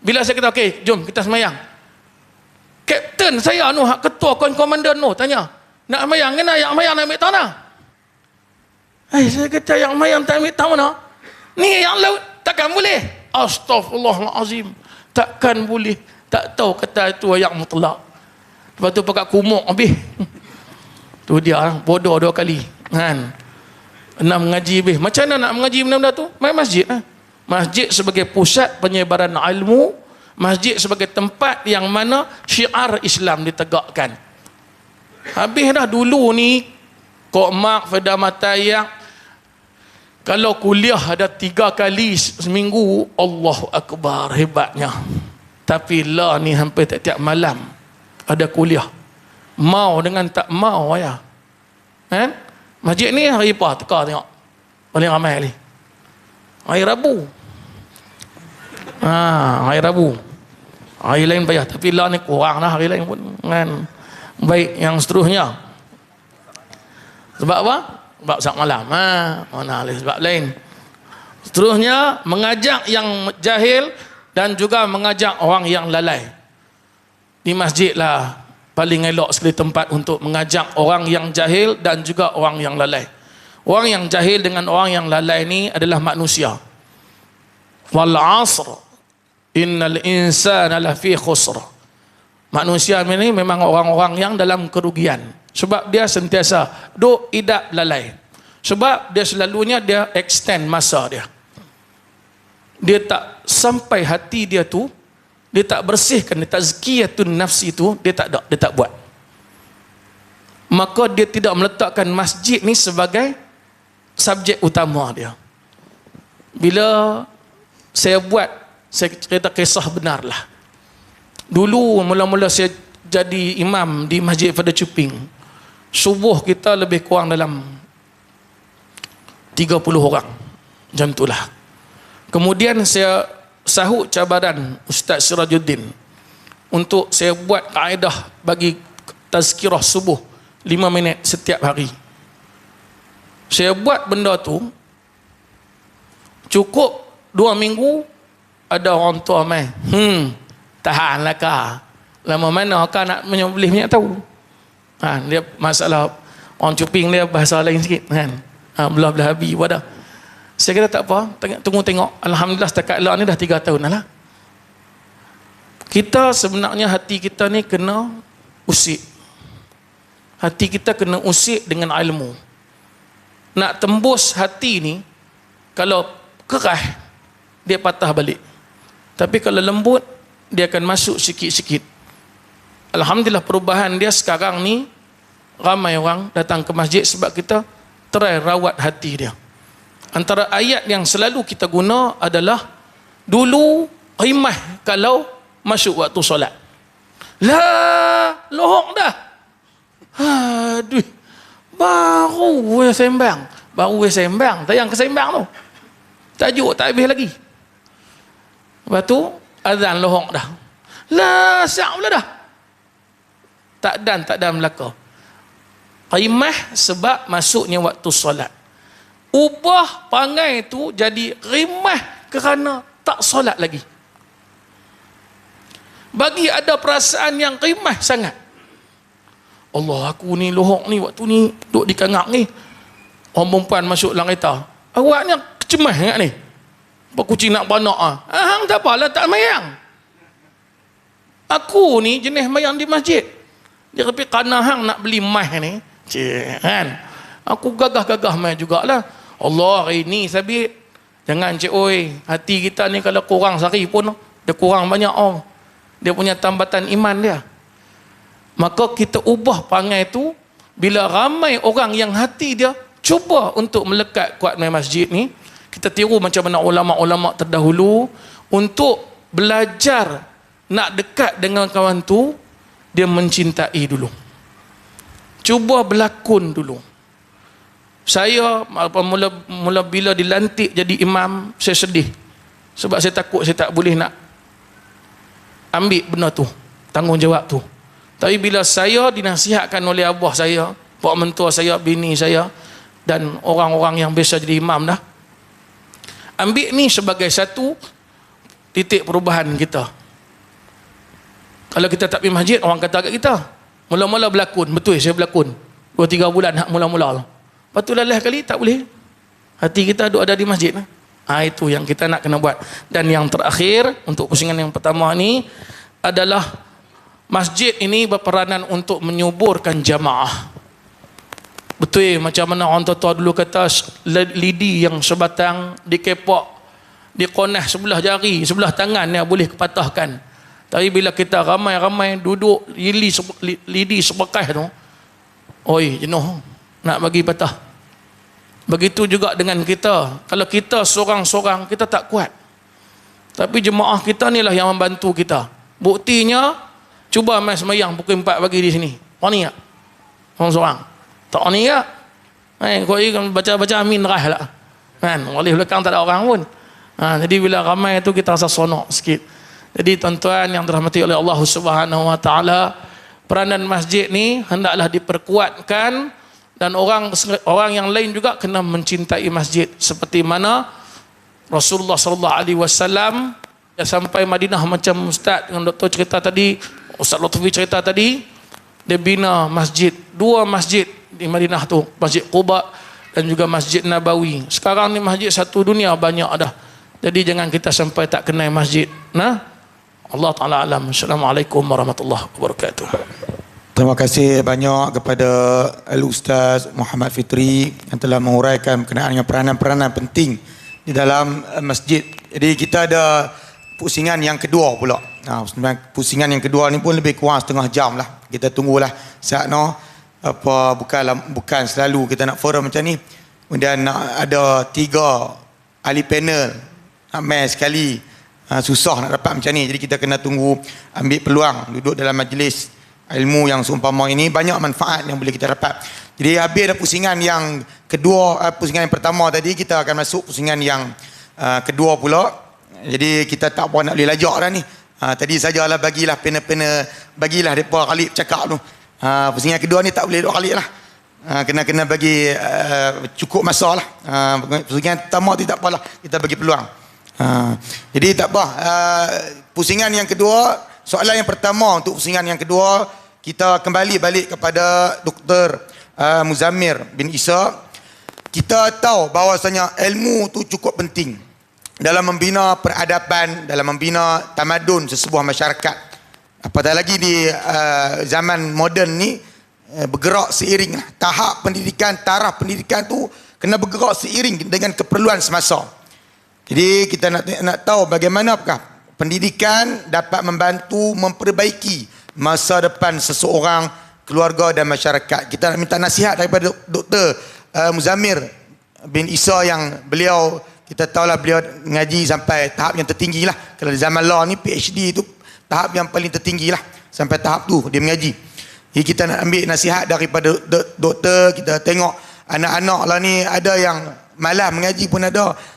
Bila saya kata okey, jom kita sembahyang. Kapten saya ketua komandan tanya, nak sembahyang kena yang sembahyang nak ambil tanah. Saya kata yang sembahyang tak ambil tanah. Ni yang laut takkan boleh. Astaghfirullahalazim. Takkan boleh. Tak tahu kata itu ayat mutlak. Lepas tu pakai kumuk habis. Tu dia bodoh 2 kali. Kan? Nak mengaji habis. Macam mana nak mengaji benda-benda tu? Mai masjid. Masjid sebagai pusat penyebaran ilmu. Masjid sebagai tempat yang mana syiar Islam ditegakkan. Habis dah dulu ni Kok Mak, Feda Matayak, kalau kuliah ada 3 kali seminggu, Allahu Akbar, hebatnya. Tapi lah ni hampir tiap-tiap malam ada kuliah. Mau dengan tak mau ya. Kan? Masjid ni hari apa? Teka tengok. Paling ramai kali. Hari Rabu. Hari Rabu. Hari lain payah. Tapi lah ni kurang lah hari lain pun. Kan? Baik, yang seterusnya. Sebab apa? Sebab saat malam. Mana ada sebab lain. Seterusnya, mengajak yang jahil dan juga mengajak orang yang lalai. Di masjid lah paling elok sekali tempat untuk mengajak orang yang jahil dan juga orang yang lalai. Orang yang jahil dengan orang yang lalai ni adalah manusia. Wal 'asr innal insana lafi khusr. Manusia ini memang orang-orang yang dalam kerugian. Sebab dia sentiasa duk idap lalai. Sebab dia selalunya dia extend masa dia. Dia tak sampai hati dia tu, dia tak bersihkan, dia tazkiyatun nafsi tu, dia tak buat. Maka dia tidak meletakkan masjid ni sebagai subjek utama dia. Bila saya buat, saya cerita kisah benar lah. Dulu mula-mula saya jadi imam di Masjid Pada Cuping. Subuh kita lebih kurang dalam 30 orang. Macam itulah. Kemudian saya sahut cabaran Ustaz Sirajuddin untuk saya buat kaedah bagi tazkirah subuh 5 minit setiap hari. Saya buat benda tu, cukup 2 minggu ada orang tua main. Tahanlah kah. Lama mana kau nak menyembelih minyak tahu. Dia masalah orang Cuping dia bahasa lain sikit kan. Belah-belah habis wadah. Saya kata tak apa, tunggu tengok. Alhamdulillah setakat lah ni dah 3 tahun lah. Kita sebenarnya hati kita ni kena usik. Hati kita kena usik dengan ilmu. Nak tembus hati ni, kalau kerah, dia patah balik. Tapi kalau lembut, dia akan masuk sikit-sikit. Alhamdulillah perubahan dia sekarang ni, ramai orang datang ke masjid sebab kita try rawat hati dia. Antara ayat yang selalu kita guna adalah, dulu rimah kalau masuk waktu solat. Lohok dah. Aduh, baru sembang. Tayang ke sembang tu. Tajuk tak habis lagi. Lepas tu, azan lohok dah. Siap pula dah. Tak dan belaka. Rimah sebab masuknya waktu solat. Ubah perangai tu jadi rimah kerana tak solat lagi. Bagi ada perasaan yang rimah sangat. Allah, aku ni lohok ni, waktu ni duduk di kangak ni. Orang perempuan masuk dalam kereta. Awak ni kecemah sangat ni. Pak kucing nak beranak hang tak apalah, tak mayang. Aku ni jenis mayang di masjid. Dia tapi kerana hang nak beli mah ni, kan. Aku gagah-gagah mai jugalah. Allah, hari ni sabit. Jangan cik oi, hati kita ni kalau kurang sehari pun dia kurang banyak dia punya tambatan iman dia. Maka kita ubah perangai tu bila ramai orang yang hati dia cuba untuk melekat kuat mai masjid ni. Kita tiru macam mana ulama-ulama terdahulu untuk belajar nak dekat dengan kawan tu, dia mencintai dulu. Cuba berlakon dulu. Saya mula bila dilantik jadi imam, saya sedih. Sebab saya takut saya tak boleh nak ambil benda tu, tanggungjawab tu. Tapi bila saya dinasihatkan oleh abah saya, pak mentua saya, bini saya dan orang-orang yang biasa jadi imam dah, ambil ni sebagai satu titik perubahan kita. Kalau kita tak pergi masjid, orang kata kat kita, mula-mula berlakon. Betul, saya berlakon 2-3 bulan hak mula-mula. Lepas tu lelah kali tak boleh. Hati kita duduk ada di masjid. Itu yang kita nak kena buat. Dan yang terakhir, untuk pusingan yang pertama ni adalah masjid ini berperanan untuk menyuburkan jamaah. Betul macam mana orang tua dulu kata, lidi yang sebatang dikepak, dikonah sebelah jari, sebelah tangan yang boleh kepatahkan. Tapi bila kita ramai-ramai duduk lidi sebekas tu, oi jenuh nak bagi patah. Begitu juga dengan kita. Kalau kita seorang-seorang, kita tak kuat. Tapi jemaah kita ni lah yang membantu kita. Buktinya, cuba mai semayang pukul 4 pagi di sini. Orang ni tak? Seorang-seorang. Tak ni tak? Kau kan baca-baca amin rah lah. Kan? Oleh belakang tak ada orang pun. Jadi bila ramai tu kita rasa sonok sikit. Jadi tuan-tuan yang dirahmati oleh Allah Subhanahu Wa Taala, peranan masjid ni hendaklah diperkuatkan, dan orang yang lain juga kena mencintai masjid seperti mana Rasulullah sallallahu alaihi wasallam sampai Madinah macam Ustaz dengan doktor cerita tadi, Ustaz Lutfi cerita tadi, dia bina masjid, 2 masjid di Madinah tu, Masjid Quba dan juga Masjid Nabawi. Sekarang ni masjid satu dunia banyak dah. Jadi jangan kita sampai tak kenal masjid. Nah, Allah Ta'ala alam. Assalamualaikum warahmatullahi wabarakatuh. Terima kasih banyak kepada Al-Ustaz Muhammad Fitri yang telah menguraikan berkenaan dengan peranan-peranan penting di dalam masjid. Jadi kita ada pusingan yang kedua pula. Sebenarnya pusingan yang kedua ni pun lebih kurang setengah jam lah. Kita tunggulah saat bukan selalu kita nak forum macam ni. Kemudian ada 3 ahli panel. Ramai sekali. Susah nak dapat macam ni. Jadi kita kena tunggu, ambil peluang duduk dalam majlis ilmu yang seumpama ini. Banyak manfaat yang boleh kita dapat. Jadi habis dah pusingan yang kedua, pusingan yang pertama tadi, kita akan masuk pusingan yang kedua pula. Jadi kita tak apa nak boleh lajak dah ni. Tadi sajalah bagilah panel-panel, bagilah mereka kali cakap tu. Pusingan kedua ni tak boleh 2 kali lah. Kena bagi cukup masa lah. Pusingan pertama tu tak apalah, kita bagi peluang. Jadi tak apa. Pusingan yang kedua, soalan yang pertama untuk pusingan yang kedua, kita kembali balik kepada Dr. Muzammir bin Isa. Kita tahu bahawasanya ilmu tu cukup penting dalam membina peradaban, dalam membina tamadun sesebuah masyarakat. Apatah lagi di zaman moden ni, bergerak seiring tahap pendidikan, taraf pendidikan tu kena bergerak seiring dengan keperluan semasa. Jadi kita nak tahu bagaimanakah pendidikan dapat membantu memperbaiki masa depan seseorang, keluarga dan masyarakat. Kita nak minta nasihat daripada Dr. Muzammir bin Isa yang beliau, kita tahulah beliau ngaji sampai tahap yang tertinggi lah. Kalau di zaman law ni PhD itu tahap yang paling tertinggi lah. Sampai tahap tu dia mengaji. Jadi kita nak ambil nasihat daripada doktor. Kita tengok anak-anak lah ni, ada yang malas mengaji pun ada.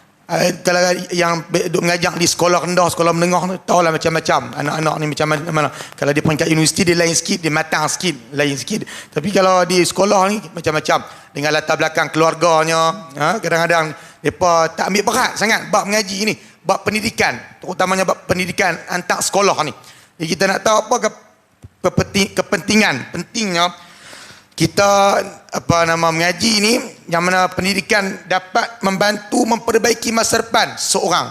Kalau yang duk mengajar di sekolah rendah, sekolah menengah tu, tahulah macam-macam anak-anak ni macam mana. Kalau dia peringkat universiti dia lain sikit, dia matang sikit, lain sikit. Tapi kalau di sekolah ni macam-macam, dengan latar belakang keluarganya, kadang-kadang mereka tak ambil berat sangat bab mengaji ni, bab pendidikan, terutamanya bab pendidikan antar sekolah ni. Jadi kita nak tahu apa pentingnya kita mengaji ni, yang mana pendidikan dapat membantu memperbaiki masa depan seorang,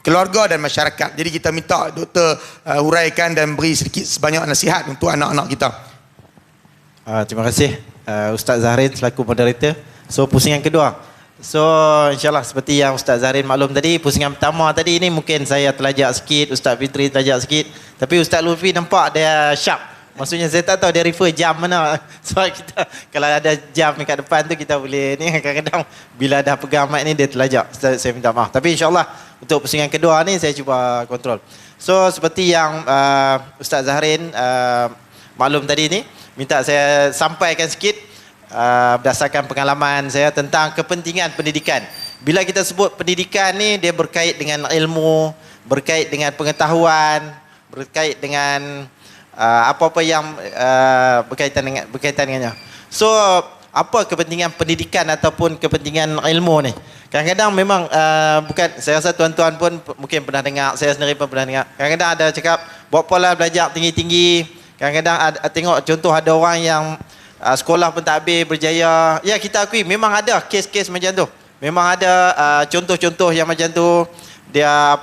keluarga dan masyarakat. Jadi kita minta doktor huraikan dan beri sedikit sebanyak nasihat untuk anak-anak kita. Terima kasih Ustaz Zahrin selaku moderator. So pusingan kedua. So insyaAllah seperti yang Ustaz Zahrin maklum tadi, pusingan pertama tadi ni mungkin saya terlajak sikit, Ustaz Fitri terlajak sikit. Tapi Ustaz Lutfi nampak dia sharp. Maksudnya saya tak tahu dia refer jam mana. Sebab kita kalau ada jam dekat depan tu kita boleh ni, kadang-kadang bila dah pegang mic ni dia terlajak. Saya minta maaf. Tapi insyaAllah untuk pusingan kedua ni saya cuba kontrol. So seperti yang Ustaz Zahrin maklum tadi ni, minta saya sampaikan sikit berdasarkan pengalaman saya tentang kepentingan pendidikan. Bila kita sebut pendidikan ni, dia berkait dengan ilmu, berkait dengan pengetahuan, berkait dengan apa-apa yang berkaitan dengannya. So apa kepentingan pendidikan ataupun kepentingan ilmu ni? Kadang-kadang memang bukan, saya rasa tuan-tuan pun mungkin pernah dengar, saya sendiri pun pernah dengar. Kadang-kadang ada cakap buat apalah belajar tinggi-tinggi. Kadang-kadang tengok contoh ada orang yang sekolah pun tak habis berjaya. Ya, kita akui memang ada kes-kes macam tu. Memang ada contoh-contoh yang macam tu. Dia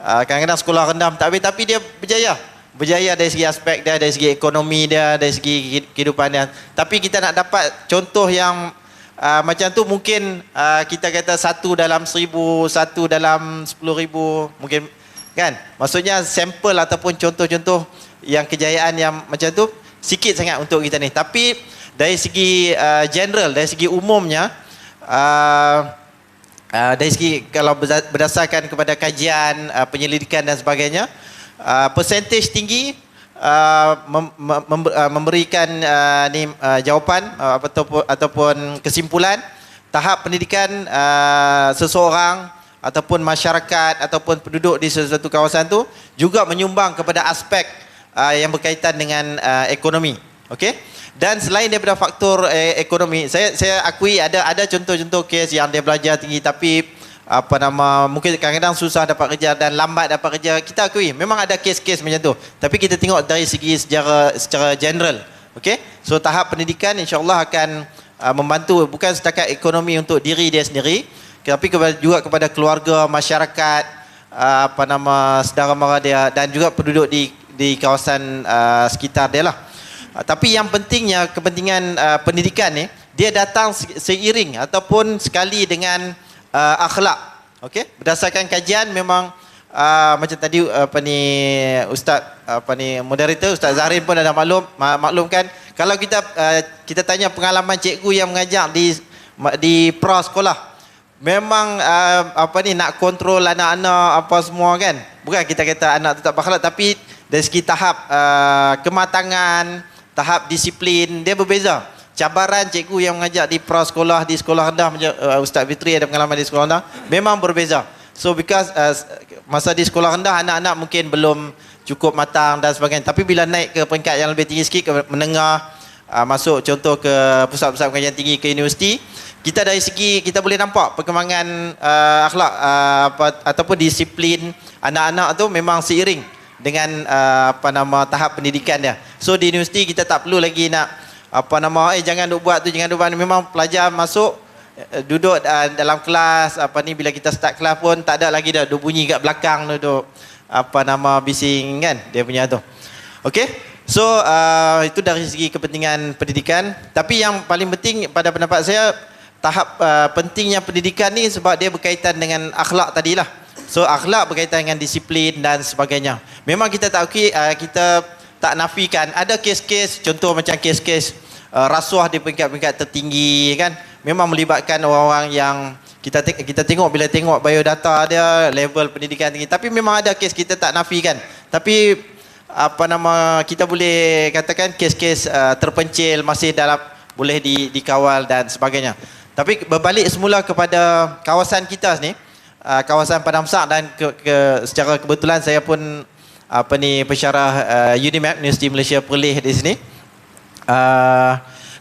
kadang-kadang sekolah rendah tak habis tapi dia berjaya. Berjaya dari segi aspek dia, dari segi ekonomi dia, dari segi kehidupan dia. Tapi kita nak dapat contoh yang macam tu mungkin kita kata 1 dalam 1000, 1 dalam 10,000 mungkin, kan? Maksudnya sampel ataupun contoh-contoh yang kejayaan yang macam tu sikit sangat untuk kita ni. Tapi dari segi general, dari segi umumnya, dari segi kalau berdasarkan kepada kajian, penyelidikan dan sebagainya, persentage tinggi memberikan jawapan ataupun kesimpulan tahap pendidikan seseorang ataupun masyarakat ataupun penduduk di sesuatu kawasan tu juga menyumbang kepada aspek yang berkaitan dengan ekonomi. Okey? Dan selain daripada faktor ekonomi, saya akui ada contoh-contoh kes yang dia belajar tinggi tapi mungkin kadang-kadang susah dapat kerja dan lambat dapat kerja. Kita akui memang ada kes-kes macam tu. Tapi kita tengok dari segi secara general. Okey? So tahap pendidikan insya-Allah akan membantu bukan setakat ekonomi untuk diri dia sendiri. tapi juga kepada keluarga, masyarakat, saudara mara dia dan juga penduduk di kawasan sekitar dia lah. Tapi yang pentingnya kepentingan pendidikan ni dia datang seiring ataupun sekali dengan akhlak. Okey, berdasarkan kajian memang macam tadi ustaz moderator Ustaz Zahrin pun ada maklumkan, kalau kita tanya pengalaman cikgu yang mengajar di prasekolah, memang nak kontrol anak-anak apa semua kan. Bukan kita kata anak tu tak berakhlak, tapi dari segi tahap kematangan, tahap disiplin dia berbeza. Cabaran cikgu yang mengajar di prasekolah, di sekolah rendah macam Ustaz Fitri ada pengalaman di sekolah rendah, memang berbeza. So because masa di sekolah rendah anak-anak mungkin belum cukup matang dan sebagainya, tapi bila naik ke peringkat yang lebih tinggi sikit, ke menengah, masuk contoh ke pusat-pusat pengajian tinggi, ke universiti, kita dari segi kita boleh nampak perkembangan akhlak ataupun disiplin anak-anak tu memang seiring dengan tahap pendidikan dia. So di universiti kita tak perlu lagi nak jangan duk buat tu, jangan duk buat ni. Memang pelajar masuk duduk dalam kelas, bila kita start kelas pun tak ada lagi dah duk bunyi kat belakang tu, duk bising kan dia punya tu. Okey, so itu dari segi kepentingan pendidikan. Tapi yang paling penting pada pendapat saya, tahap pentingnya pendidikan ni sebab dia berkaitan dengan akhlak tadilah. So akhlak berkaitan dengan disiplin dan sebagainya. Memang kita tak kita tak nafikan ada kes-kes, contoh macam kes-kes rasuah di peringkat-peringkat tertinggi kan, memang melibatkan orang-orang yang kita tengok, bila tengok biodata dia level pendidikan tinggi, tapi memang ada kes kita tak nafikan. Tapi kita boleh katakan kes-kes terpencil masih dalam boleh dikawal dan sebagainya. Tapi berbalik semula kepada kawasan kita ni, kawasan Padang Besar, dan secara kebetulan saya pun pensyarah UNIMAP, Universiti Malaysia Perlis di sini.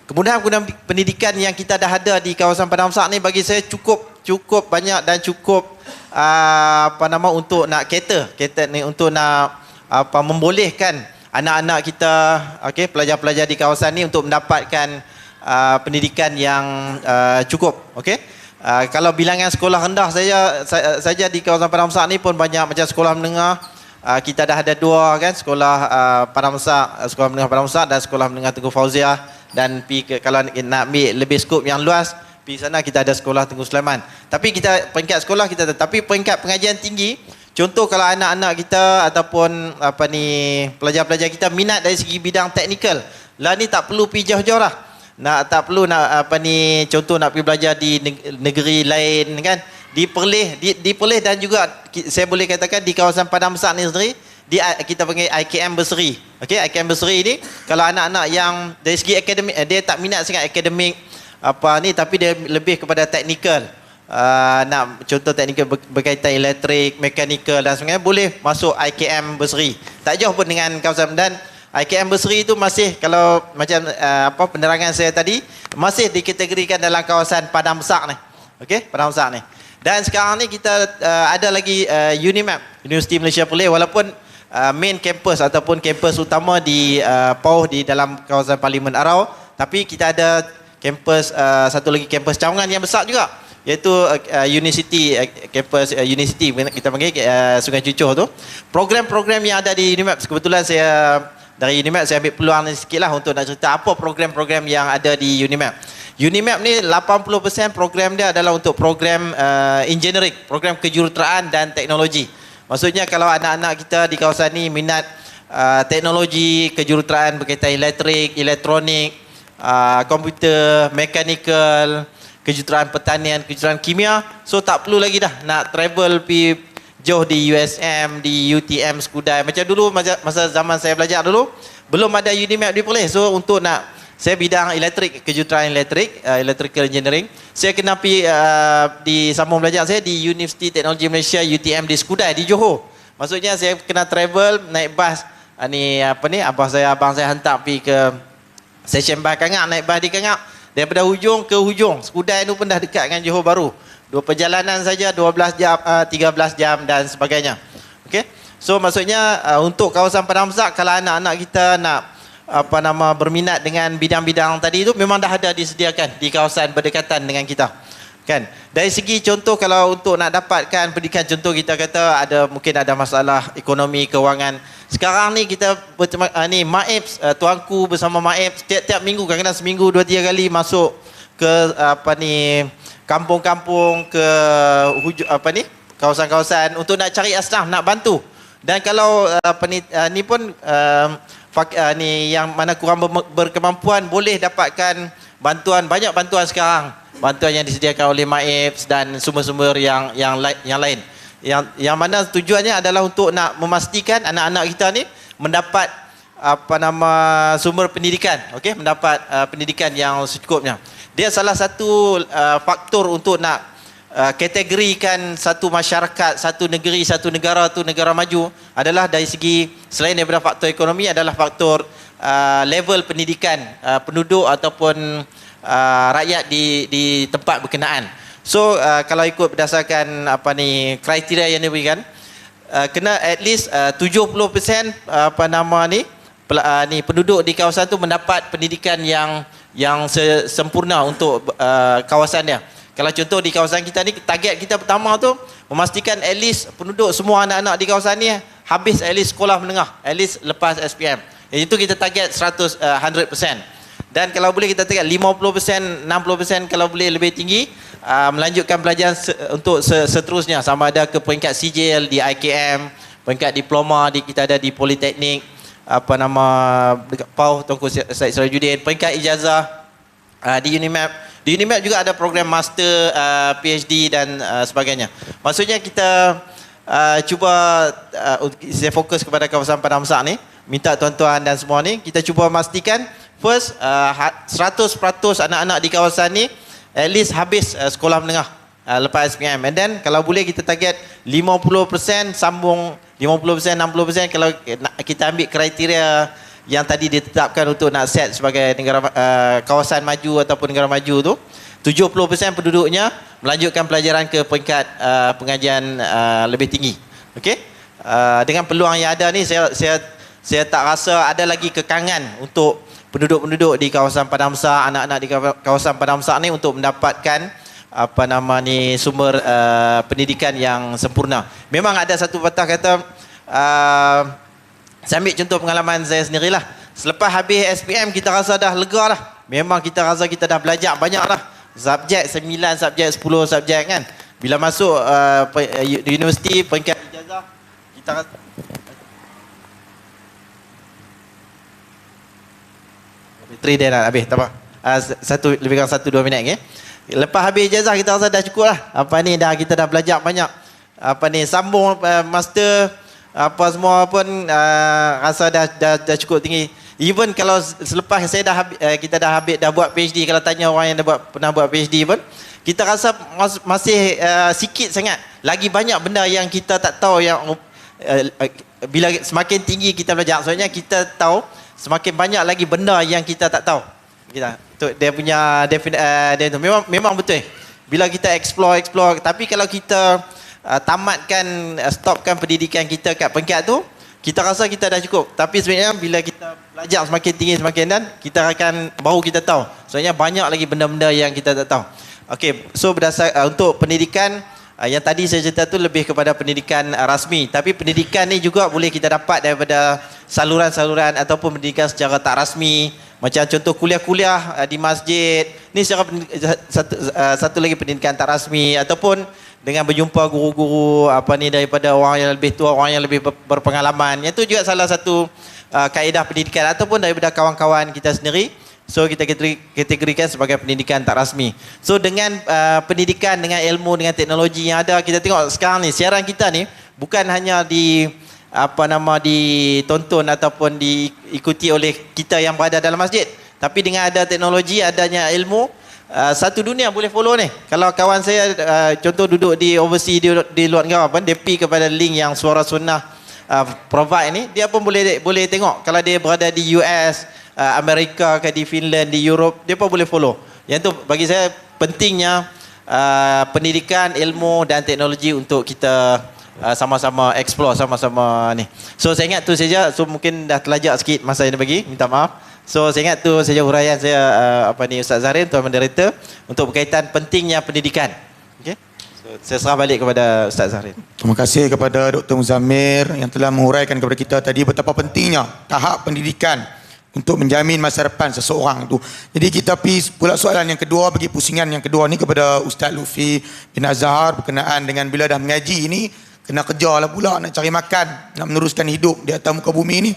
Kemudahan pendidikan yang kita dah ada di kawasan Padang Besar ni bagi saya cukup banyak dan cukup untuk nak cater ni, untuk nak membolehkan anak-anak kita, pelajar-pelajar di kawasan ni untuk mendapatkan pendidikan yang cukup. Kalau bilangan sekolah rendah saja di kawasan Padang Besar ni pun banyak, macam sekolah menengah kita dah ada 2 kan, sekolah Padang Besar, sekolah menengah Padang Besar dan sekolah menengah Tengku Fauziah, dan kalau nak ambil lebih skop yang luas, pergi sana kita ada sekolah Tengku Sulaiman. Tapi kita peringkat sekolah kita ada, tapi peringkat pengajian tinggi, contoh kalau anak-anak kita ataupun pelajar-pelajar kita minat dari segi bidang teknikal, lah ni tak perlu pergi jauh-jauh lah. Tak perlu nak contoh nak pergi belajar di negeri lain kan. Di Perlis dan juga saya boleh katakan di kawasan Padang Besar ni sendiri, kita panggil IKM Berseri. IKM Berseri ni kalau anak-anak yang dari segi akademik dia tak minat sangat akademik tapi dia lebih kepada teknikal, nak contoh teknikal berkaitan elektrik, mekanikal dan sebagainya, boleh masuk IKM Berseri. Tak jauh pun dengan kawasan, dan IKM Berseri itu masih, kalau macam penerangan saya tadi, masih dikategorikan dalam kawasan Padang Besar ni. Padang Besar ni. Dan sekarang ni kita ada lagi UNIMAP, Universiti Malaysia Perlis, walaupun main campus ataupun kampus utama di Pauh di dalam kawasan Parlimen Arau, tapi kita ada kampus satu lagi kampus cawangan yang besar juga, iaitu University kampus University kita panggil Sungai Cucuh tu. Program-program yang ada di UNIMAP, kebetulan saya dari UNIMAP saya ambil peluang ni sikit lah untuk nak cerita apa program-program yang ada di UNIMAP. UNIMAP ni 80% program dia adalah untuk program engineering, program kejuruteraan dan teknologi. Maksudnya kalau anak-anak kita di kawasan ni minat teknologi, kejuruteraan berkaitan elektrik, elektronik, komputer, mechanical, kejuruteraan pertanian, kejuruteraan kimia, so tak perlu lagi dah nak travel pergi jauh di USM, di UTM Skudai. Macam dulu, masa zaman saya belajar dulu, belum ada UNIMAP di Perlis. So untuk saya bidang elektrik, kejuruteraan elektrik, electrical engineering, saya kena pergi di sambung belajar saya di Universiti Teknologi Malaysia UTM di Skudai, di Johor. Maksudnya saya kena travel naik bas, abang saya hantar pergi ke stesen bas Kangak, naik bas di Kangak, daripada hujung ke hujung. Skudai tu pun dah dekat dengan Johor Bahru. 2 perjalanan saja 12 jam, 13 jam dan sebagainya. So maksudnya untuk kawasan Padang Besar, kalau anak-anak kita nak berminat dengan bidang-bidang tadi itu, memang dah ada disediakan di kawasan berdekatan dengan kita. Kan? Dari segi contoh, kalau untuk nak dapatkan pendidikan, contoh kita kata mungkin ada masalah ekonomi, kewangan. Sekarang ni kita ni Maib, tuanku bersama Maib tiap-tiap minggu, kadang-kadang seminggu 2-3 kali masuk ke kampung-kampung, ke kawasan-kawasan untuk nak cari asnaf, nak bantu. Dan kalau ni pun ni yang mana kurang berkemampuan boleh dapatkan bantuan, banyak bantuan sekarang. Bantuan yang disediakan oleh MAIPS dan sumber-sumber yang lain. Yang mana tujuannya adalah untuk nak memastikan anak-anak kita ni mendapat sumber pendidikan, okey, mendapat pendidikan yang secukupnya. Dia salah satu faktor untuk nak kategorikan satu masyarakat, satu negeri, satu negara tu negara maju adalah dari segi, selain daripada faktor ekonomi, adalah faktor level pendidikan penduduk ataupun rakyat di tempat berkenaan. So kalau ikut berdasarkan kriteria yang diberikan, kena at least 70% penduduk di kawasan tu mendapat pendidikan yang sempurna untuk kawasan dia. Kalau contoh di kawasan kita ni, target kita pertama tu memastikan at least penduduk semua anak-anak di kawasan ni habis at least sekolah menengah, at least lepas SPM. Itu kita target 100%. Dan kalau boleh kita target 50%, 60%, kalau boleh lebih tinggi, melanjutkan pelajaran untuk seterusnya, sama ada ke peringkat CJL di IKM, peringkat diploma kita ada di Politeknik, dekat PAU Tunku Syed Sirajuddin, peringkat ijazah di UNIMAP. Di UNIMAP juga ada program master, PhD dan sebagainya. Maksudnya kita cuba saya fokus kepada kawasan Padang Besar ni, minta tuan-tuan dan semua ni, kita cuba memastikan first 100% anak-anak di kawasan ni at least habis sekolah menengah lepas SPM. And then kalau boleh kita target 50% sambung, 50%, 60% kalau kita ambil kriteria yang tadi ditetapkan untuk nak set sebagai negara kawasan maju ataupun negara maju tu, 70% penduduknya melanjutkan pelajaran ke peringkat pengajian lebih tinggi. Okey? Dengan peluang yang ada ni, saya tak rasa ada lagi kekangan untuk penduduk-penduduk di kawasan Padang Besar, anak-anak di kawasan Padang Besar ni untuk mendapatkan sumber pendidikan yang sempurna. Memang ada satu patah kata, saya ambil contoh pengalaman saya sendirilah. Selepas habis SPM kita rasa dah lega lah. Memang kita rasa kita dah belajar banyak lah. Subjek 9, subjek 10 subjek kan. Bila masuk universiti, peringkat ijazah, kita rasa bateri dia nak habis, tak apa. Lebih kurang 1-2 minit okay? Lepas habis ijazah kita rasa dah cukup lah. Kita dah belajar banyak. Sambung master, semua pun rasa dah cukup tinggi. Even kalau selepas kita dah buat PhD, kalau tanya orang yang pernah buat PhD pun, kita rasa masih sikit sangat. Lagi banyak benda yang kita tak tahu, yang bila semakin tinggi kita belajar, soalnya kita tahu semakin banyak lagi benda yang kita tak tahu. Dia punya dia tu memang betul. Bila kita explore, tapi kalau kita stopkan pendidikan kita kat peringkat tu, kita rasa kita dah cukup. Tapi sebenarnya bila kita belajar semakin tinggi kita akan baru kita tahu. Soalnya banyak lagi benda-benda yang kita tak tahu. Okey, so untuk pendidikan yang tadi saya cerita tu lebih kepada pendidikan rasmi, tapi pendidikan ni juga boleh kita dapat daripada saluran-saluran ataupun pendidikan secara tak rasmi, macam contoh kuliah-kuliah di masjid. Ni secara satu lagi pendidikan tak rasmi, ataupun dengan berjumpa guru-guru daripada orang yang lebih tua, orang yang lebih berpengalaman. Itu juga salah satu kaedah pendidikan, ataupun daripada kawan-kawan kita sendiri. So kita kategorikan sebagai pendidikan tak rasmi. So dengan pendidikan, dengan ilmu, dengan teknologi yang ada, kita tengok sekarang ni siaran kita ni bukan hanya ditonton ataupun diikuti oleh kita yang berada dalam masjid, tapi dengan ada teknologi, adanya ilmu, satu dunia boleh follow ni. Kalau kawan saya contoh duduk di overseas, di luar negara pun, dia pergi kepada link yang Suara Sunnah provide ni, dia pun boleh tengok. Kalau dia berada di US, Amerika ke di Finland, di Europe, dia pun boleh follow. Yang tu bagi saya pentingnya pendidikan, ilmu dan teknologi untuk kita sama-sama explore, sama-sama ni. So saya ingat tu saja. So mungkin dah terlajak sikit masa yang bagi, minta maaf. So saya ingat tu saja huraian saya Ustaz Zahrin, Tuan Moderator, untuk berkaitan pentingnya pendidikan. Okey. So saya serah balik kepada Ustaz Zahrin. Terima kasih kepada Dr. Muzammir yang telah menguraikan kepada kita tadi betapa pentingnya tahap pendidikan untuk menjamin masa depan seseorang tu. Jadi kita pergi pula soalan yang kedua, bagi pusingan yang kedua ni kepada Ustaz Lutfi bin Azhar berkenaan dengan bila dah mengaji ni kena kerja lah pula, nak cari makan, nak meneruskan hidup di atas muka bumi ni.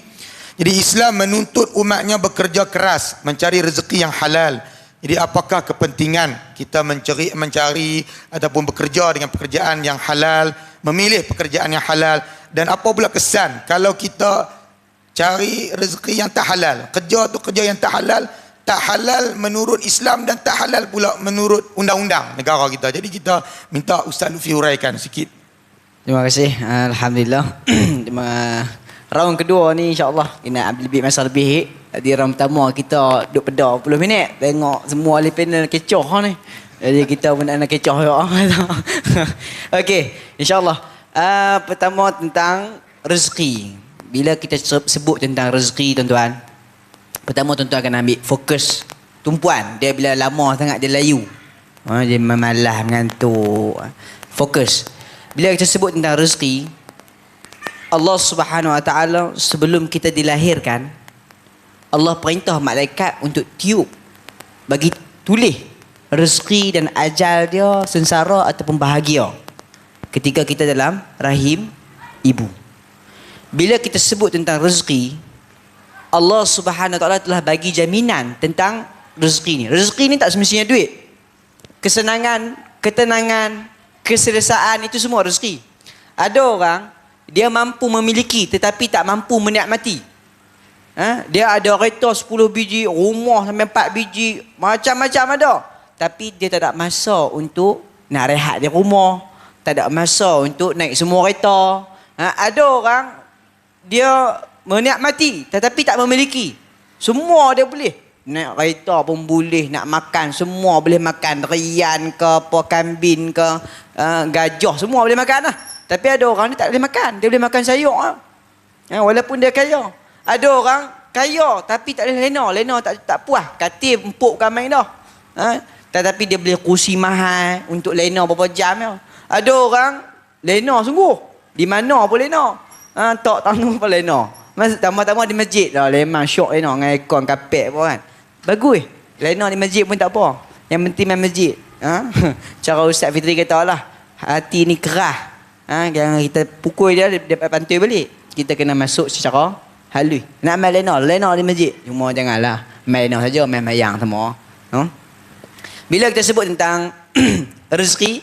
Jadi Islam menuntut umatnya bekerja keras mencari rezeki yang halal. Jadi apakah kepentingan kita mencari ataupun bekerja dengan pekerjaan yang halal, memilih pekerjaan yang halal, dan apa pula kesan kalau kita cari rezeki yang tak halal? Kerja tu kerja yang tak halal menurut Islam dan tak halal pula menurut undang-undang negara kita. Jadi kita minta Ustaz Lutfi huraikan sikit. Terima kasih. Alhamdulillah. Round kedua ni insya-Allah kena ambil lebih masa lebih. Di round pertama kita duduk pedah 10 minit tengok semua ahli panel kecoh ni. Jadi kita pun nak kecoh juga. Okey, insya-Allah. Pertama tentang rezeki. Bila kita sebut tentang rezeki, tuan-tuan, pertama tuan-tuan akan ambil fokus. Tumpuan dia bila lama sangat dia layu, dia memalas, mengantuk. Fokus. Bila kita sebut tentang rezeki, Allah Subhanahu Wa Taala sebelum kita dilahirkan, Allah perintah malaikat untuk tiup, bagi tulis rezeki dan ajal dia, sengsara ataupun bahagia ketika kita dalam rahim ibu. Bila kita sebut tentang rezeki, Allah Subhanahu Wa Taala telah bagi jaminan tentang rezeki ni. Rezeki ni tak semestinya duit. Kesenangan, ketenangan, keselesaan, itu semua rezeki. Ada orang dia mampu memiliki tetapi tak mampu menikmati. Dia ada kereta 10 biji, rumah sampai 4 biji, macam-macam ada. Tapi dia tak ada masa untuk nak rehat di rumah, tak ada masa untuk naik semua kereta. Ada orang dia menikmati tetapi tak memiliki. Semua dia boleh. Naik kereta pun boleh, nak makan semua boleh makan. Rian ke, apa, kambing ke, gajah, semua boleh makan lah. Tapi ada orang dia tak boleh makan. Dia boleh makan sayur lah. Walaupun dia kaya. Ada orang kaya tapi tak boleh lena. Lena tak puas. Katil empuk kan main dah. Tetapi dia boleh kursi mahal untuk lena berapa jam. Ada orang lena sungguh. Di mana pun lena. Tak tanggung apa lena. Tambah-tambah di masjid dah. Memang syok lena dengan aircon kapek pun kan. Bagus. Lena di masjid pun tak apa. Yang penting main masjid. Cara Ustaz Fitri kata lah. Hati ni keras. Jangan kita pukul dia dapat pantui balik. Kita kena masuk secara halus. Nak main lena di masjid. Cuma janganlah main lena saja, main mayang semua. Bila kita sebut tentang rezeki,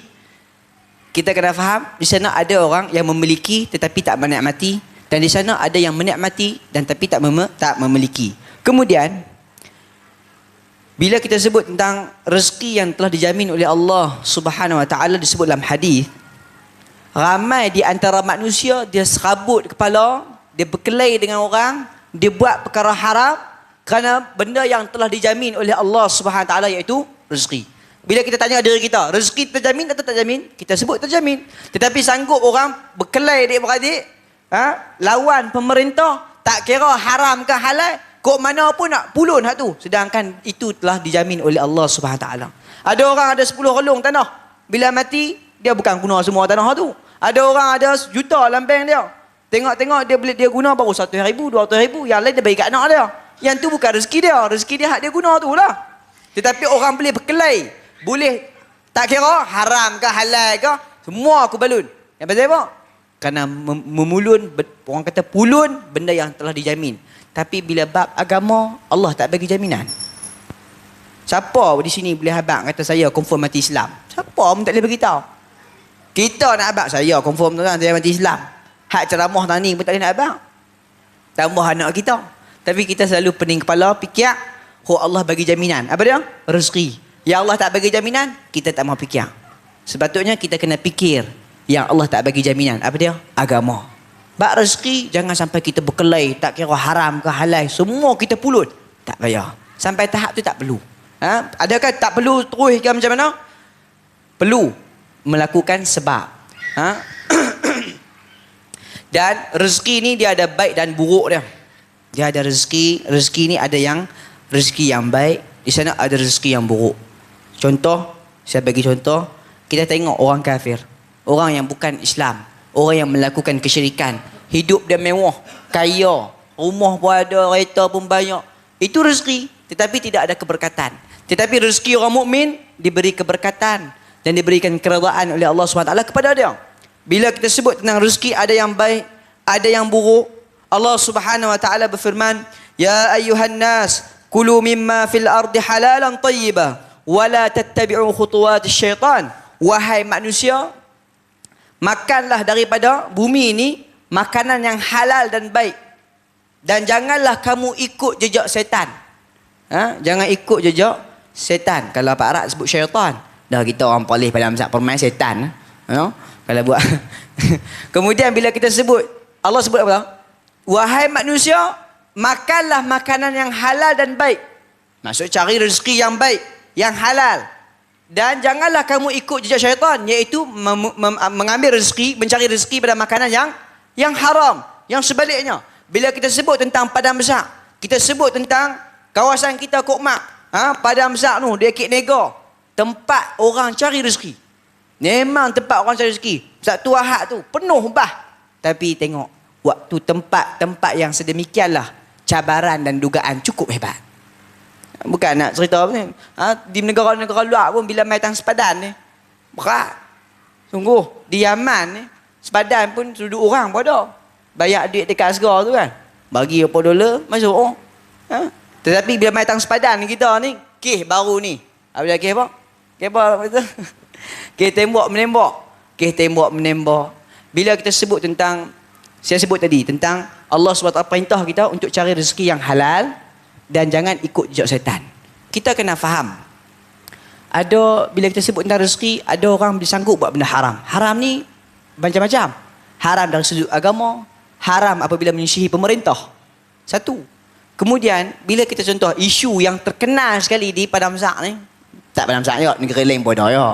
kita kena faham di sana ada orang yang memiliki tetapi tak menikmati, dan di sana ada yang menikmati dan tapi tak memiliki. Kemudian bila kita sebut tentang rezeki yang telah dijamin oleh Allah Subhanahu Wa Taala, disebut dalam hadis, ramai di antara manusia dia serabut kepala, dia berkelahi dengan orang, dia buat perkara haram kerana benda yang telah dijamin oleh Allah Subhanahu Wa Taala, iaitu rezeki. Bila kita tanya diri kita, rezeki terjamin atau tak terjamin? Kita sebut terjamin. Tetapi sanggup orang berkelahi adik-beradik, lawan pemerintah, tak kira haram ke halal, kok mana pun nak pulun hak tu. Sedangkan itu telah dijamin oleh Allah Subhanahu Wa Taala. Ada orang ada 10 relung tanah. Bila mati, dia bukan guna semua tanah tu. Ada orang ada juta dalam bank dia. Tengok-tengok dia guna baru 100,000, 200,000. Yang lain dia bagi kat anak dia. Yang tu bukan rezeki dia. Rezeki dia hak dia guna tu lah. Tetapi orang boleh berkelahi. Boleh tak kira haram ke halal ke, semua aku balun. Yang pasal apa? Kerana memulun, orang kata pulun benda yang telah dijamin. Tapi bila bab agama, Allah tak bagi jaminan. Siapa di sini boleh habaq kata saya confirm mati Islam? Siapa pun tak boleh beritahu. Kita nak habaq saya confirm tuan saya mati Islam. Hak ceramah tadi pun tak boleh nak habaq. Tambah anak kita. Tapi kita selalu pening kepala fikir, Allah bagi jaminan. Apa dia? Rezeki. Ya Allah tak bagi jaminan, kita tak mahu fikir. Sepatutnya kita kena fikir yang Allah tak bagi jaminan. Apa dia? Agama. Bab rezeki, jangan sampai kita berkelahi, tak kira haram ke halal, semua kita pulut. Tak payah. Sampai tahap tu tak perlu. Adakah tak perlu terus ke macam mana? Perlu melakukan sebab. Dan rezeki ni dia ada baik dan buruk dia. Dia ada rezeki. Rezeki ni ada yang rezeki yang baik. Di sana ada rezeki yang buruk. Contoh, saya bagi contoh. Kita tengok orang kafir. Orang yang bukan Islam. Orang yang melakukan kesyirikan. Hidup dia mewah. Kaya. Rumah pun ada. Kereta pun banyak. Itu rezeki. Tetapi tidak ada keberkatan. Tetapi rezeki orang mukmin diberi keberkatan. Dan diberikan keredaan oleh Allah SWT kepada dia. Bila kita sebut tentang rezeki, ada yang baik, ada yang buruk. Allah Subhanahu Wa Taala berfirman, "Ya ayyuhan nas, kulu mimma fil ardi halalan tayyiban, wa la tattabi'u khutuwatis syaitan." Wahai manusia, makanlah daripada bumi ini makanan yang halal dan baik. Dan janganlah kamu ikut jejak setan. Jangan ikut jejak setan. Kalau Pak Arab sebut syaitan, dah kita orang polis pada masak permain setan. Kalau buat. Kemudian bila kita sebut, Allah sebut apa? Wahai manusia, makanlah makanan yang halal dan baik. Maksud cari rezeki yang baik, yang halal. Dan janganlah kamu ikut jejak syaitan, iaitu mengambil rezeki, mencari rezeki pada makanan yang haram. Yang sebaliknya, bila kita sebut tentang padang besar, kita sebut tentang kawasan kita Kokmak, padang besar tu, dia Kek Nego, tempat orang cari rezeki. Memang tempat orang cari rezeki. Satu Ahad tu penuh bah. Tapi tengok, waktu tempat-tempat yang sedemikianlah, cabaran dan dugaan cukup hebat. Bukan nak cerita apa ni. Di negara-negara luar pun bila main tang sepadan ni, berat. Sungguh. Di Yaman ni, sepadan pun sudut orang pun ada. Bayar duit dekat asgar tu kan. Bagi apa $, masuk. Tetapi bila main tang sepadan ni kita ni, kes baru ni. Bila kes apa? Kes apa betul? Kes tembok menembak. Bila kita sebut tentang, saya sebut tadi tentang Allah SWT perintah kita untuk cari rezeki yang halal dan jangan ikut jejak setan. Kita kena faham. Bila kita sebut tentang rezeki, ada orang disanggup buat benda haram. Haram ni macam-macam. Haram dari sudut agama, haram apabila menyisihi pemerintah. Satu. Kemudian bila kita contoh isu yang terkenal sekali di Padang Besar ni, tak Padang Besar juga, negeri lain pun ada ya.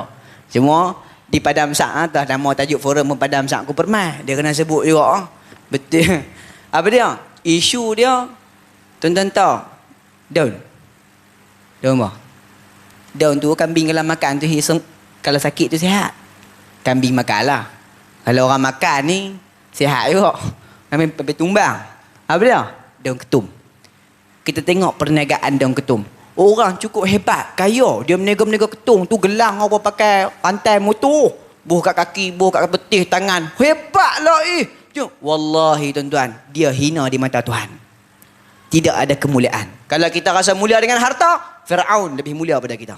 Semua di Padang Besar atas nama tajuk forum Padang Besar Permai. Dia kena sebut juga. Betul. Apa dia? Isu dia, tuan-tuan tahu, daun. Daun apa? Daun tu kambing kalau makan tu kalau sakit tu sihat. Kambing makanlah. Kalau orang makan ni sihat juga. Kambing tumbang. Apa dia? Daun ketum. Kita tengok perniagaan daun ketum. Orang cukup hebat, kaya. Dia menega-menega ketum tu, gelang apa pakai rantai motor. Buh kat kaki, buh kat betih, tangan. Hebatlah Wallahi tuan-tuan, dia hina di mata Tuhan. Tidak ada kemuliaan. Kalau kita rasa mulia dengan harta, Fir'aun lebih mulia pada kita.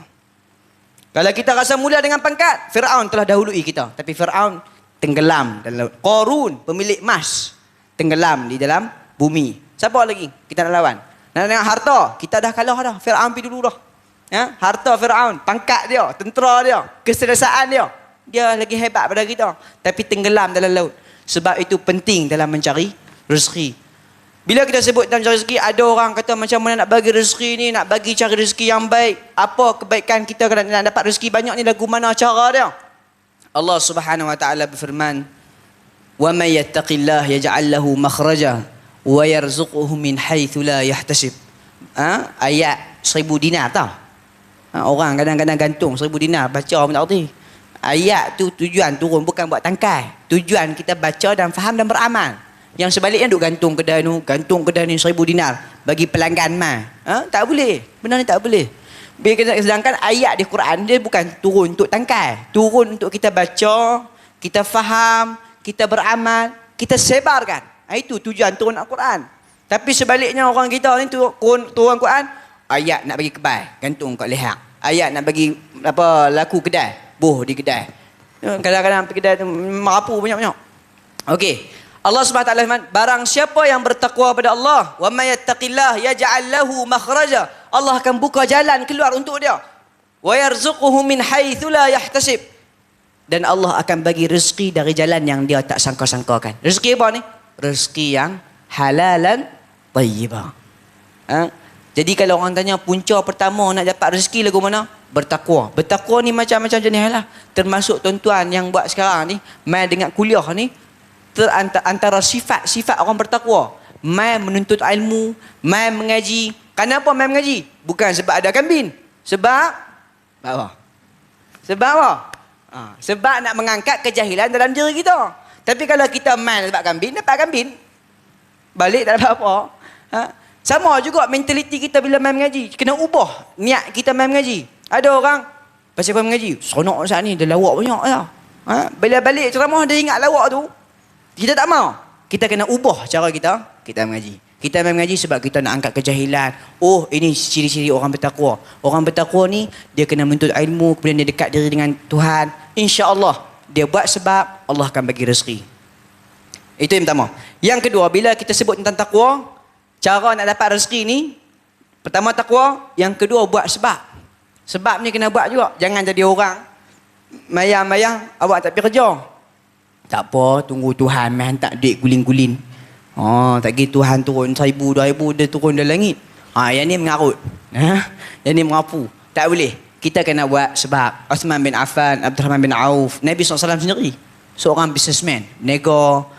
Kalau kita rasa mulia dengan pangkat, Fir'aun telah dahului kita. Tapi Fir'aun tenggelam dalam laut. Qarun, pemilik emas, tenggelam di dalam bumi. Siapa lagi kita nak lawan? Nak dengan harta, kita dah kalah dah. Fir'aun pergi dulu dah. Harta Fir'aun, pangkat dia, tentera dia, keselesaan dia, dia lagi hebat pada kita. Tapi tenggelam dalam laut. Sebab itu penting dalam mencari rezeki. Bila kita sebut tentang cari rezeki, ada orang kata macam mana nak bagi rezeki ni, nak bagi cari rezeki yang baik. Apa kebaikan kita kalau nak dapat rezeki banyak ni, lagu mana cara dia? Allah Subhanahu Wa Taala berfirman, "Wa may yattaqillah yaj'al lahu makhraja wa yarzuquhu min haitsu la yahtasib." Ayat 1000 dinar tau. Orang kadang-kadang gantung 1000 dinar baca pun tak erti. Ayat tu tujuan turun bukan buat tangkai. Tujuan kita baca dan faham dan beramal. Yang sebaliknya duk gantung kedai ni 1000 dinar bagi pelanggan tak boleh. Benar ni tak boleh. Sedangkan ayat di Quran dia bukan turun untuk tangkai. Turun untuk kita baca, kita faham, kita beramal, kita sebarkan. Itu tujuan turun Al-Quran. Tapi sebaliknya orang kita ni turun Quran, ayat nak bagi kebai, gantung kat leher. Ayat nak bagi laku kedai, boh di kedai. Kadang-kadang pergi kedai tu merapu banyak-banyak. Okey. Allah Subhanahu Wa Taala firman, barang siapa yang bertakwa pada Allah, wa may yattaqillah yaj'al lahu makhraja, Allah akan buka jalan keluar untuk dia. Wa yarzuquhu min haitsu la yahtasib. Dan Allah akan bagi rezeki dari jalan yang dia tak sangka-sangkakan. Rezeki apa ni? Rezeki yang halalan tayyiban. Jadi kalau orang tanya punca pertama nak dapat rezeki lagu mana? Bertakwa. Bertakwa ni macam-macam jenis lah. Termasuk tuan-tuan yang buat sekarang ni, main dengan kuliah ni, antara sifat-sifat orang bertakwa. Mai menuntut ilmu, mai mengaji. Kenapa mai mengaji? Bukan sebab ada kambing. Sebab apa? Sebab apa? Sebab nak mengangkat kejahilan dalam diri kita. Tapi kalau kita mai sebab kambing, dapat kambing. Balik tak dapat apa. Sama juga mentaliti kita bila mai mengaji. Kena ubah niat kita mai mengaji. Ada orang pasal mai mengaji, seronok saat ni, dia lawak banyak lah. Bila balik ceramah dia ingat lawak tu. Kita tak mau. Kita kena ubah cara kita mengaji. Kita mengaji sebab kita nak angkat kejahilan. Oh, ini ciri-ciri orang bertakwa. Orang bertakwa ni dia kena menuntut ilmu, kemudian dia dekat diri dengan Tuhan. Insya-Allah dia buat sebab Allah akan bagi rezeki. Itu yang pertama. Yang kedua, bila kita sebut tentang takwa, cara nak dapat rezeki ni, pertama takwa, yang kedua buat sebab. Sebab ni kena buat juga. Jangan jadi orang mayang-mayang awak tak pergi kerja. Tak apa, tunggu Tuhan mai hantar duit guling-guling. Tak gitu Tuhan turun 1,000, 2,000 dia turun dari langit. Yang ni mengarut. Yang ni mengapu. Tak boleh. Kita kena buat sebab. Uthman bin Affan, Abdurrahman bin Auf, Nabi SAW sendiri seorang businessman, nego.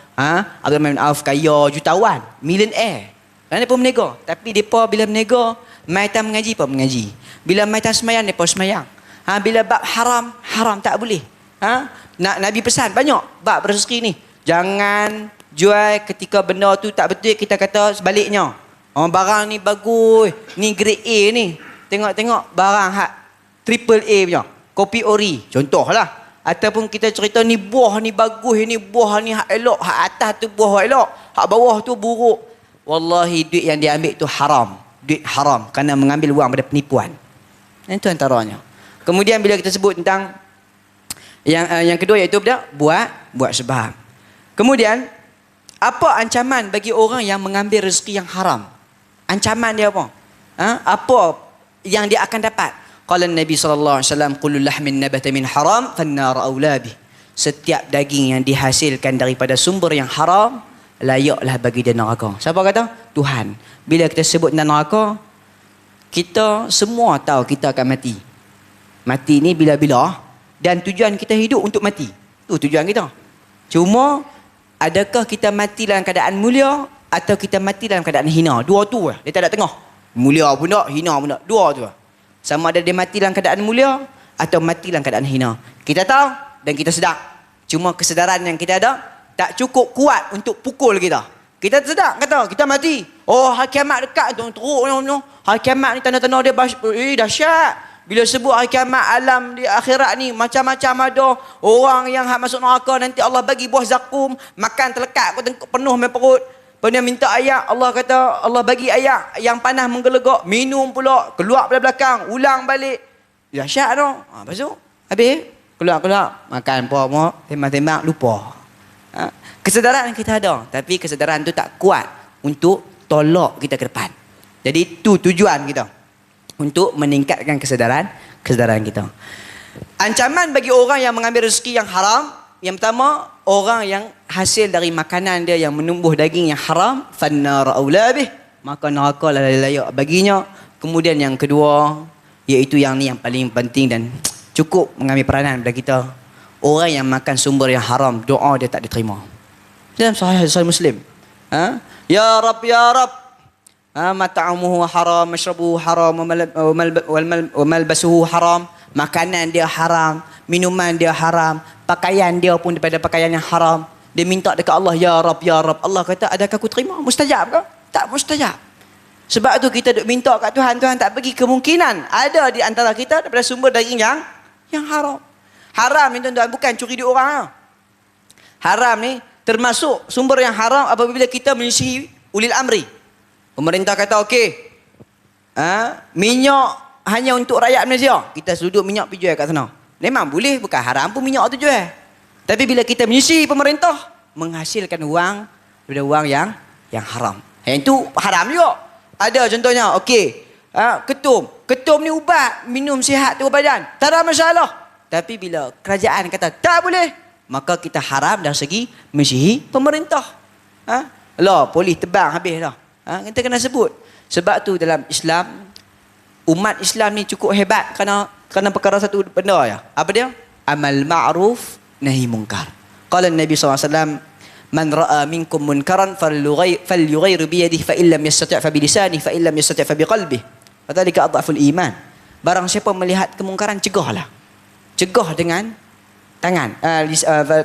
Abdurrahman bin Auf kaya, jutawan, millionaire. Kerana pun menego. Tapi depa bila menego, mai time mengaji pun mengaji. Bila mai time semayang depa semayang. Bila bab haram tak boleh. Nabi pesan banyak bab rezeki ni. Jangan jual ketika benda tu tak betul, kita kata sebaliknya. Barang ni bagus, ni grade A ni. Tengok-tengok barang hak triple A punya. Kopi ori, contohlah. Ataupun kita cerita ni buah ni bagus, ni buah ni hak elok, hak atas tu buah hak elok, hak bawah tu buruk. Wallahi duit yang dia ambil tu haram. Duit haram kerana mengambil wang pada penipuan. Itu antaranya. Kemudian bila kita sebut tentang yang kedua iaitu buat sebab. Kemudian apa ancaman bagi orang yang mengambil rezeki yang haram? Ancaman dia apa? Apa yang dia akan dapat? Qala Nabi sallallahu alaihi wasallam, kullu lahmin nabata min haram fannar aula bih. Setiap daging yang dihasilkan daripada sumber yang haram layaklah bagi dia neraka. Siapa kata? Tuhan. Bila kita sebut tentang neraka, kita semua tahu kita akan mati. Mati ni bila-bila dan tujuan kita hidup untuk mati. Itu tujuan kita. Cuma adakah kita mati dalam keadaan mulia atau kita mati dalam keadaan hina? Dua tu lah. Dia tak ada tengah. Mulia pun tak, hina pun tak. Dua tu lah. Sama ada dia mati dalam keadaan mulia atau mati dalam keadaan hina. Kita tahu dan kita sedar. Cuma kesedaran yang kita ada tak cukup kuat untuk pukul kita. Kita sedar kata kita mati. Oh, hari kiamat dekat tu. Teruk ni. Hari kiamat ni tanda-tanda dia dahsyat. Bila sebut hari kiamat, alam di akhirat ni macam-macam ada. Orang yang masuk neraka nanti Allah bagi buah zakum, makan terlekat penuh main perut. Pernah minta ayak, Allah kata Allah bagi ayak yang panas menggelegak, minum pula, keluar pada belakang, ulang balik. Dahsyat tu. Lepas tu habis keluar makan apa, tembak-tembak, lupa. Kesedaran kita ada, tapi kesedaran tu tak kuat untuk tolak kita ke depan. Jadi itu tujuan kita. Untuk meningkatkan kesedaran kita. Ancaman bagi orang yang mengambil rezeki yang haram, yang pertama, orang yang hasil dari makanan dia yang menumbuh daging yang haram, fannar aula bih, maka neraka lah layak baginya. Kemudian yang kedua, iaitu yang ni yang paling penting dan cukup mengambil peranan pada kita. Orang yang makan sumber yang haram, doa dia tak diterima. Dalam sahih Muslim. Ya Rab, ya Rab, mat'amuhu haram, mashrabuhu haram, wa malbasuhu haram. Makanan dia haram, minuman dia haram, pakaian dia pun daripada pakaian yang haram. Dia minta dekat Allah, ya Rab, ya Rab. Allah kata, adakah aku terima? Mustajab ke? Tak mustajab. Sebab tu kita duk minta kat Tuhan, Tuhan tak bagi kemungkinan ada di antara kita daripada sumber daging yang haram. Haram ni tuan-tuan bukan curi duit orang. Haram ni termasuk sumber yang haram apabila kita menyisihi ulil amri. Pemerintah kata okey, minyak hanya untuk rakyat Malaysia. Kita seluduk minyak pergi jual kat sana. Memang boleh, bukan haram pun minyak tu jual. Tapi bila kita menyisihi pemerintah, menghasilkan wang daripada wang yang haram. Yang itu haram juga. Ada contohnya, okey, ketum ni ubat, minum sihat tu badan. Tak ada masalah. Tapi bila kerajaan kata tak boleh, maka kita haram dari segi menyisihi pemerintah. Polis tebang habis dah. Kita kena sebut. Sebab tu dalam Islam, umat Islam ni cukup hebat kerana perkara satu benda ya. Apa dia? Amal ma'ruf nahi munkar. Qala Nabi SAW, Man ra'a minkum munkaran falyughayyir bi yadihi fa illam yastati' fa bi lisanihi fa illam yastati' fa bi qalbihi. Fadzalika adhaful iman. Barang siapa melihat kemungkaran, cegahlah. Cegah dengan tangan.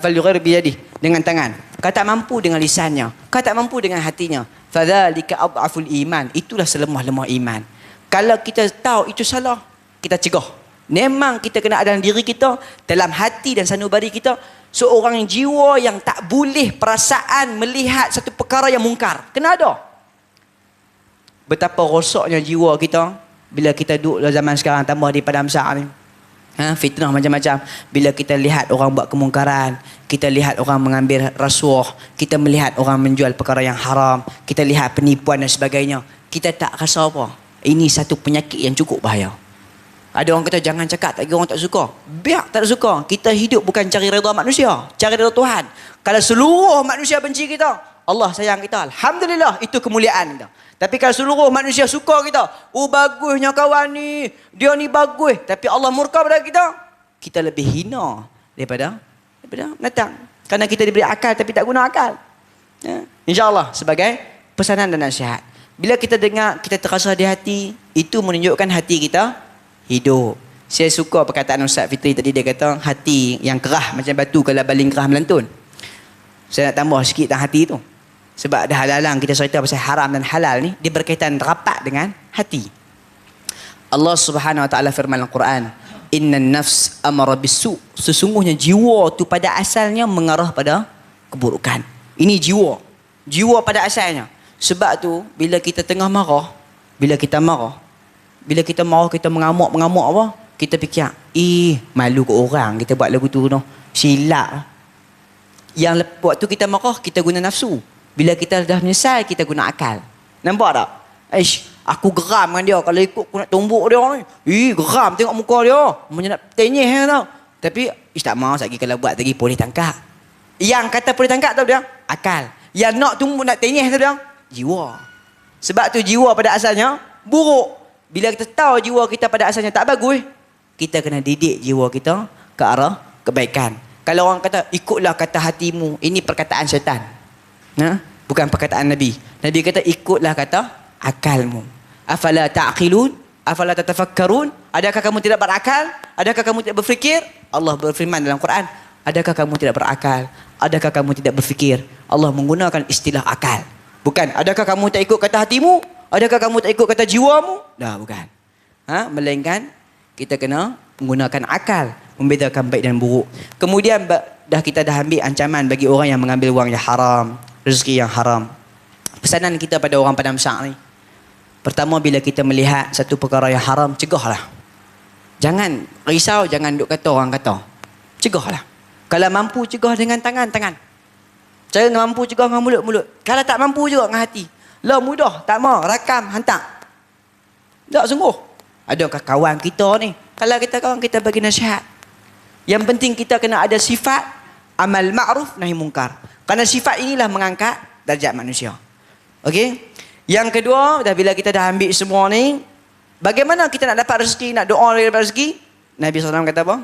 Falyughayyir bi yadihi, dengan tangan. Kau tak mampu dengan lisannya, kau tak mampu dengan hatinya. Fadzalika adhaful iman. Itulah selemah-lemah iman. Kalau kita tahu itu salah, kita cegah. Memang kita kena ada dalam diri kita, dalam hati dan sanubari kita, seorang jiwa yang tak boleh perasaan melihat satu perkara yang mungkar. Kena ada. Betapa rosaknya jiwa kita bila kita duduk dalam zaman sekarang, tambah di padang besar ni. Fitnah macam-macam. Bila kita lihat orang buat kemungkaran, kita lihat orang mengambil rasuah, kita melihat orang menjual perkara yang haram, kita lihat penipuan dan sebagainya, kita tak rasa apa. Ini satu penyakit yang cukup bahaya. Ada orang kata jangan cakap, tak kira orang tak suka. Biar tak suka. Kita hidup bukan cari redha manusia, cari redha Tuhan. Kalau seluruh manusia benci kita, Allah sayang kita, alhamdulillah, itu kemuliaan kita. Tapi kalau seluruh manusia suka kita, oh bagusnya kawan ni, dia ni bagus, tapi Allah murka pada kita, kita lebih hina daripada binatang. Kerana kita diberi akal tapi tak guna akal. InsyaAllah sebagai pesanan dan nasihat. Bila kita dengar, kita terasa di hati, itu menunjukkan hati kita hidup. Saya suka perkataan Ustaz Fitri tadi, dia kata hati yang kerah macam batu kalau baling kerah melantun. Saya nak tambah sikit tentang hati tu. Sebab dah halang kita cerita pasal haram dan halal ni, dia berkaitan rapat dengan hati. Allah Subhanahu Wa Taala firman dalam Quran, "Innan nafs amara bisu." Sesungguhnya jiwa tu pada asalnya mengarah pada keburukan. Ini jiwa. Jiwa pada asalnya. Sebab tu bila kita tengah marah, bila kita marah, kita mengamuk apa? Kita fikir, malu ke orang kita buat lagu tu, silap. Yang waktu kita marah, kita guna nafsu. Bila kita dah menyesal, kita guna akal. Nampak tak? Aku geram dengan dia. Kalau ikut aku nak tumbuk dia ni. Geram tengok muka dia. Macam nak tenyih tau. Tapi, tak mahu lagi kalau buat lagi boleh tangkap. Yang kata boleh tangkap tahu dia? Akal. Yang nak tumbuk, nak tenyih tahu dia? Jiwa. Sebab tu jiwa pada asalnya buruk. Bila kita tahu jiwa kita pada asalnya tak bagus, kita kena didik jiwa kita ke arah kebaikan. Kalau orang kata, ikutlah kata hatimu, ini perkataan syaitan. Bukan perkataan Nabi. Nabi kata, ikutlah kata akalmu. Afala ta'qilun? Afala tatafakkarun? Adakah kamu tidak berakal? Adakah kamu tidak berfikir? Allah berfirman dalam Quran, adakah kamu tidak berakal? Adakah kamu tidak berfikir? Allah menggunakan istilah akal. Bukan, adakah kamu tak ikut kata hatimu? Adakah kamu tak ikut kata jiwamu? Dah, bukan. Melainkan kita kena menggunakan akal, membedakan baik dan buruk. Kemudian kita dah ambil ancaman bagi orang yang mengambil wang yang haram, rezeki yang haram. Pesanan kita pada orang padang besar ni, pertama, bila kita melihat satu perkara yang haram, cegahlah. Jangan risau, jangan duk kata orang kata. Cegahlah. Kalau mampu, cegah dengan tangan. Saya mampu cegah dengan mulut. Kalau tak mampu juga dengan hati. Lah mudah, tak mau, rakam, hantar. Tak sungguh. Adakah kawan kita ni, kalau kita kawan, kita bagi nasihat. Yang penting kita kena ada sifat amal ma'ruf nahi mungkar. Kerana sifat inilah mengangkat darjat manusia. Okey? Yang kedua, dah bila kita dah ambil semua ni, bagaimana kita nak dapat rezeki, nak doa dari rezeki? Nabi SAW kata apa?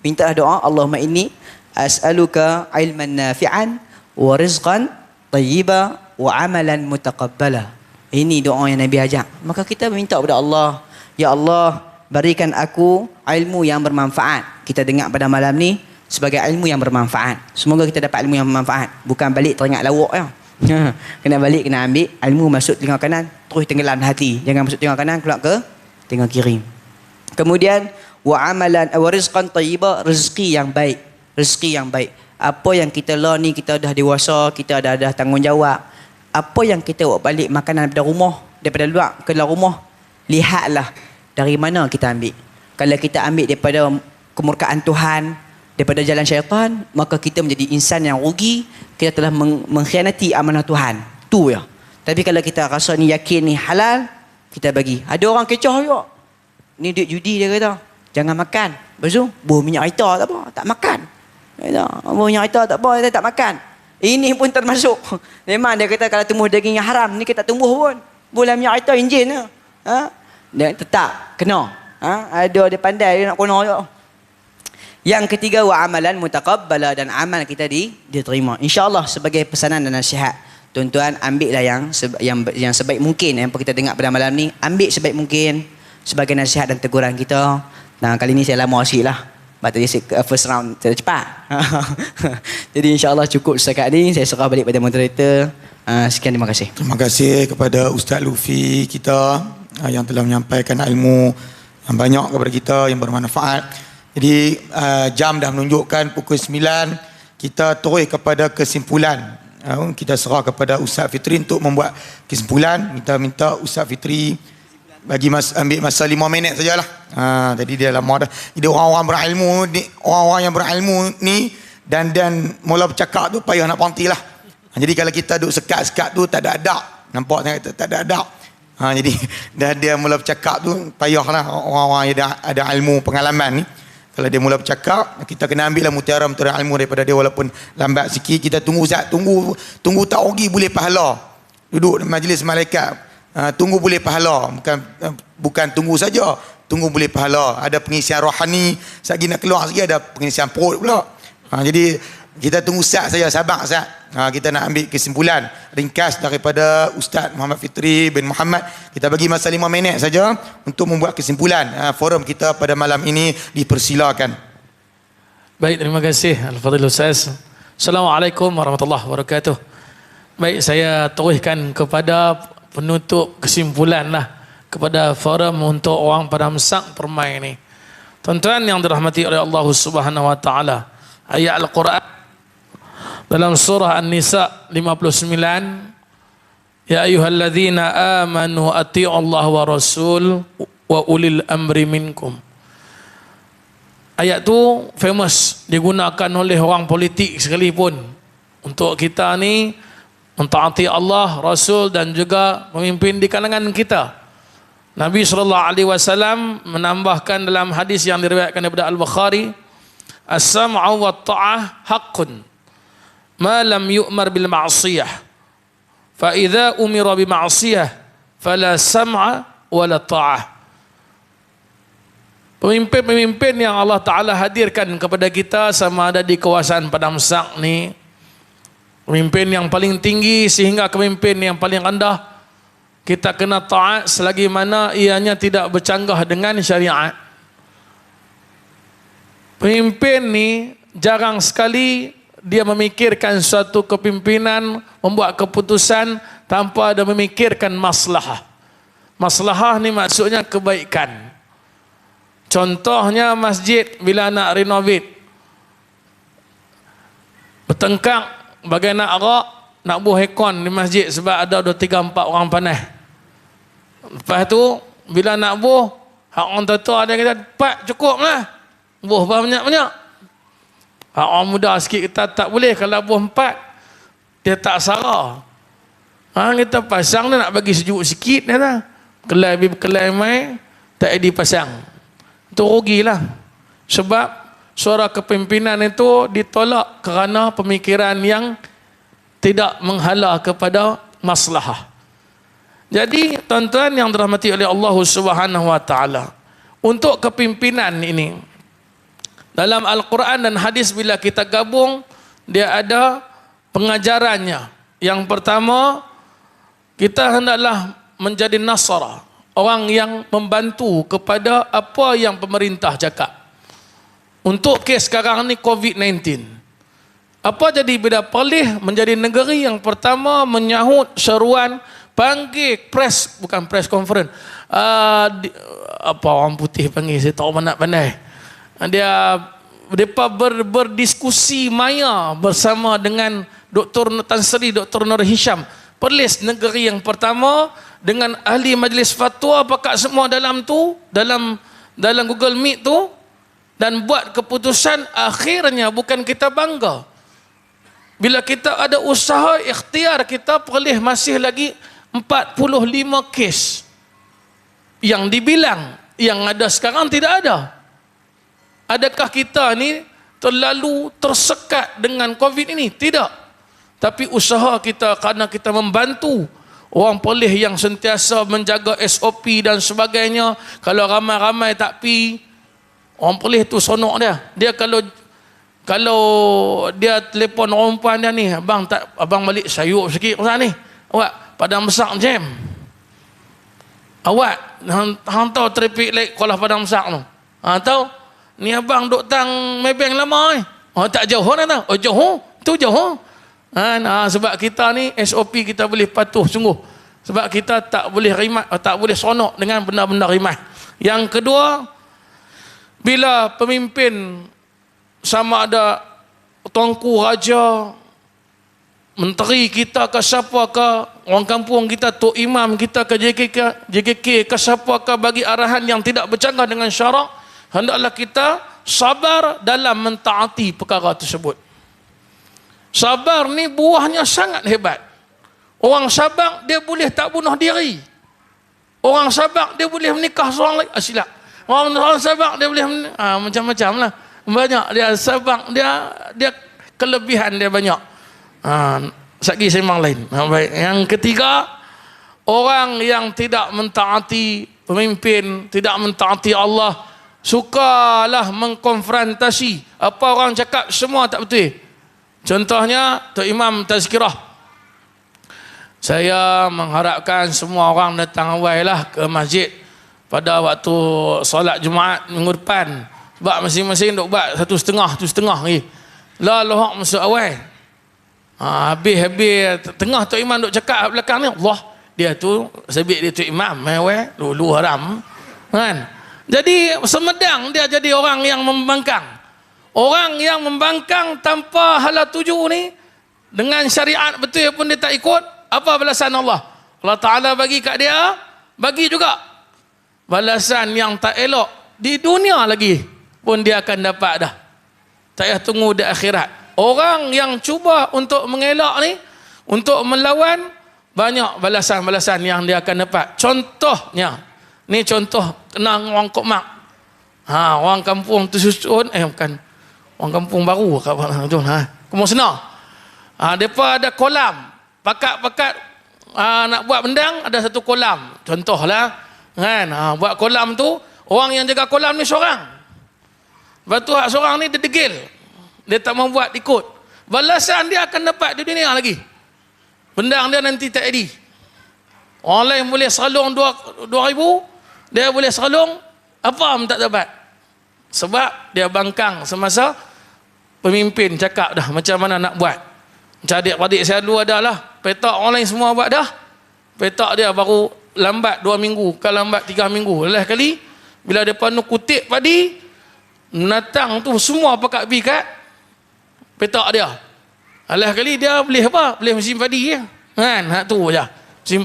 Mintalah doa, Allahumma inni as'aluka ilman nafi'an wa rizqan tayyiba wa amalan mutaqabbala. Ini doa yang Nabi ajak. Maka kita minta kepada Allah, ya Allah, berikan aku ilmu yang bermanfaat. Kita dengar pada malam ni sebagai ilmu yang bermanfaat. Semoga kita dapat ilmu yang bermanfaat. Bukan balik teringat lawak ya. Kena balik, kena ambil ilmu masuk telinga kanan, terus tenggelam hati. Jangan masuk telinga kanan, keluar ke telinga kiri. Kemudian wa amalan wa rizqan tayyiba, rezeki yang baik. Rezeki yang baik. Apa yang kita ni, kita dah dewasa, kita dah tanggungjawab. Apa yang kita bawa balik makanan daripada luar ke dalam rumah, lihatlah dari mana kita ambil. Kalau kita ambil daripada kemurkaan Tuhan, daripada jalan syaitan, maka kita menjadi insan yang rugi. Kita telah mengkhianati amanah Tuhan. Tu ya. Tapi kalau kita rasa ni yakin ni halal, kita bagi. Ada orang kecoh juga. Ni duit judi dia kata, jangan makan. Lepas tu, buah minyak aita tak apa, tak makan. Buah minyak aita tak apa, dia tak makan. Ini pun termasuk. Memang dia kata kalau tumbuh daging yang haram, ni kita tumbuh pun. Buah minyak aita enjin je. Dia tetap kena. Ada dia pandai, dia nak kono juga. Yang ketiga, wa amalan mutaqabbala, dan amal kita diterima. InsyaAllah sebagai pesanan dan nasihat, tuan-tuan ambillah yang sebaik mungkin yang kita dengar pada malam ni, ambil sebaik mungkin sebagai nasihat dan teguran kita. Nah, kali ni saya lama sikit lah. Tadi first round cepat. Jadi insyaAllah cukup setakat ni. Saya serah balik pada moderator. Sekian, terima kasih. Terima kasih kepada Ustaz Lufi kita yang telah menyampaikan ilmu yang banyak kepada kita, yang bermanfaat. Jadi jam dah menunjukkan pukul 9. Kita terus kepada kesimpulan. Kita serah kepada Ustaz Fitri untuk membuat kesimpulan. Kita minta Ustaz Fitri bagi ambil masa 5 minit sajalah. Jadi dia lama dah. Jadi orang-orang berilmu ni, orang-orang yang berilmu ni dan mula bercakap tu payah nak berhenti lah. Jadi kalau kita duduk sekat-sekat tu tak ada adab. Nampak tak ada adab. Jadi dah dia mula bercakap tu payahlah orang-orang yang ada ilmu pengalaman ni. Kalau dia mula bercakap, kita kena ambil lah mutiara ilmu daripada dia walaupun lambat sikit. Kita tunggu Ustaz, tunggu tak rugi boleh pahala. Duduk majlis malaikat, tunggu boleh pahala. Bukan tunggu saja, tunggu boleh pahala. Ada pengisian rohani, lagi nak keluar lagi ada pengisian perut pula. Jadi kita tunggu Ustaz saja, sabar Ustaz. Kita nak ambil kesimpulan ringkas daripada Ustaz Muhammad Fitri bin Muhammad. Kita bagi masa 5 minit saja untuk membuat kesimpulan. Forum kita pada malam ini dipersilakan. Baik, terima kasih Al-Fadhil Ustaz. Assalamualaikum warahmatullahi wabarakatuh. Baik, saya teruskan kepada penutup kesimpulan lah kepada forum untuk orang Padang Sak Permai ini. Tuan-tuan yang dirahmati oleh Allah Subhanahu wa taala, ayat Al-Quran dalam surah An-Nisa 59, ya ayyuhalladzina amanu atii'u Allah wa rasul wa ulil amri minkum. Ayat tu famous, digunakan oleh orang politik sekalipun untuk kita ni mentaati Allah, Rasul dan juga pemimpin di kalangan kita. Nabi SAW menambahkan dalam hadis yang diriwayatkan daripada Al-Bukhari, as-sam'u wa ta'ah haqqun ma lam yu'mar bil ma'siyah, fa idza umira bi ma'siyah fala sam'a wala ta'ah. Pemimpin-pemimpin yang Allah Ta'ala hadirkan kepada kita sama ada di kawasan Padang Sak ni, pemimpin yang paling tinggi sehingga pemimpin yang paling rendah, kita kena taat selagi mana ianya tidak bercanggah dengan syariat. Pemimpin ni jarang sekali dia memikirkan suatu kepimpinan, membuat keputusan tanpa ada memikirkan maslahah. Maslahah ni maksudnya kebaikan. Contohnya masjid bila nak renovate, bertengkar bagai nak rak, nak buh aircon di masjid sebab ada 2, 3, 4 orang panas. Lepas tu bila nak buh, hak orang tua ada kata 4 cukup lah, buh banyak-banyak. Hak orang muda sikit kita tak boleh, kalau buh 4 dia tak sara. Kita pasang dia nak bagi sejuk sikit dia, kelai mai tak dipasang. Itu rugilah. Sebab suara kepimpinan itu ditolak kerana pemikiran yang tidak menghala kepada maslahah. Jadi tuan-tuan yang dirahmati oleh Allah Subhanahu wa taala, untuk kepimpinan ini dalam Al-Quran dan hadis bila kita gabung, dia ada pengajarannya. Yang pertama, kita hendaklah menjadi nasara, orang yang membantu kepada apa yang pemerintah cakap. Untuk kes sekarang ni COVID-19, apa jadi bila Perlis menjadi negeri yang pertama menyahut seruan panggil press, bukan press conference, apa orang putih panggil, saya tak mana pandai. Mereka berdiskusi maya bersama dengan Dr. Tan Sri, Dr. Nur Hisham. Perlis negeri yang pertama dengan ahli majlis fatwa pakat semua dalam tu, dalam Google Meet tu, dan buat keputusan. Akhirnya bukan kita bangga bila kita ada usaha ikhtiar, kita Perlis masih lagi 45 kes yang dibilang, yang ada sekarang tidak ada. Adakah kita ni terlalu tersekat dengan COVID ini? Tidak. Tapi usaha kita kerana kita membantu orang Perlis yang sentiasa menjaga SOP dan sebagainya. Kalau ramai-ramai tak pi, Orang Perlis tu sonok dia. Dia kalau dia telefon orang perempuan dia ni, abang balik sayup sikit pasal ni. Awak Padang Besar jam. Awak hang tahu traffic light Kuala Padang Besar tu. Tahu ni abang duk tang Maybank lama ni. Tak jauh dah tahu. Jauh. Tu jauh. Sebab kita ni SOP kita boleh patuh sungguh. Sebab kita tak boleh rimat, tak boleh sonok dengan benda-benda rimat. Yang kedua, bila pemimpin sama ada tuanku raja, menteri kita ke siapa ke, orang kampung kita, tok imam kita ke JKK ke siapa ke, bagi arahan yang tidak bercanggah dengan syarak, hendaklah kita sabar dalam mentaati perkara tersebut. Sabar ni buahnya sangat hebat. Orang sabar dia boleh tak bunuh diri. Orang sabar dia boleh menikah seorang lagi. Silap. Orang sabar dia boleh macam-macam lah. Banyak dia sabar, dia kelebihan dia banyak. Sagi sembang lain. Baik. Yang ketiga, orang yang tidak mentaati pemimpin, tidak mentaati Allah, sukalah mengkonfrontasi. Apa orang cakap semua tak betul. Contohnya Tok Imam Tazkirah. Saya mengharapkan semua orang datang awal lah ke masjid pada waktu solat Jumaat minggu depan. Sebab masing-masing duk buat 1.5 lagi. Lah lohak masuk awal. Habis tengah Tok Imam duk cakap belakang ni, Allah, dia tu sebab dia Tok Imam dulu haram kan. Jadi semedang dia jadi orang yang membangkang. Orang yang membangkang tanpa hala tuju ni, dengan syariat betul pun dia tak ikut, apa balasan Allah? Allah Ta'ala bagi kat dia, bagi juga balasan yang tak elok di dunia lagi pun dia akan dapat dah. Tak payah tunggu di akhirat. Orang yang cuba untuk mengelak ni, untuk melawan, banyak balasan-balasan yang dia akan dapat. Contohnya, ni contoh kenal orang Kokmak. Orang kampung tu susun, bukan. Orang kampung baru Kampung Senar. Depa ada kolam. Pakat-pakat nak buat bendang, ada satu kolam. Contohlah kan, buat kolam tu, orang yang jaga kolam ni seorang. Lepas tu seorang ni dia degil. Dia tak membuat ikut. Balasan dia akan dapat di dunia lagi. Bendang dia nanti tak jadi. Orang lain boleh seralung 2,000, dia boleh seralung apa pun tak dapat. Sebab dia bangkang semasa pemimpin cakap dah macam mana nak buat. Macam adik-adik saya dulu ada lah. Petak orang lain semua buat dah. Petak dia baru lambat 2 minggu, kalau lambat 3 minggu. Lepas kali, bila dia penuh kutip padi, menatang tu semua pakat pergi kat petak dia. Alah kali dia boleh apa? Boleh mesin padi je. Kan? Tu je.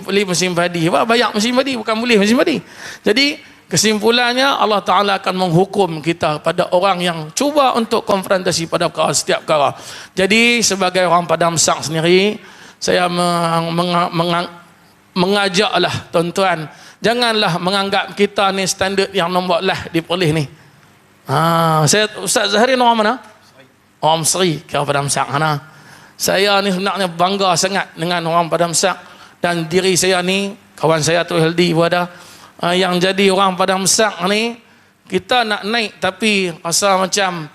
Boleh mesin padi. Apa? Bayar mesin padi. Bukan boleh mesin padi. Jadi, kesimpulannya Allah Ta'ala akan menghukum kita pada orang yang cuba untuk konfrontasi pada setiap perkara. Jadi, sebagai orang Padang Besar sendiri, saya mengajaklah tuan-tuan, janganlah menganggap kita ni standard yang nombor lah di Perlis ni. Ustaz Zaharin orang mana? Orang Seri, orang Padang Besar. Saya ni sebenarnya bangga sangat dengan orang Padang Besar, dan diri saya ni, kawan saya tu Heldi pun ada, yang jadi orang Padang Besar ni, kita nak naik tapi rasa macam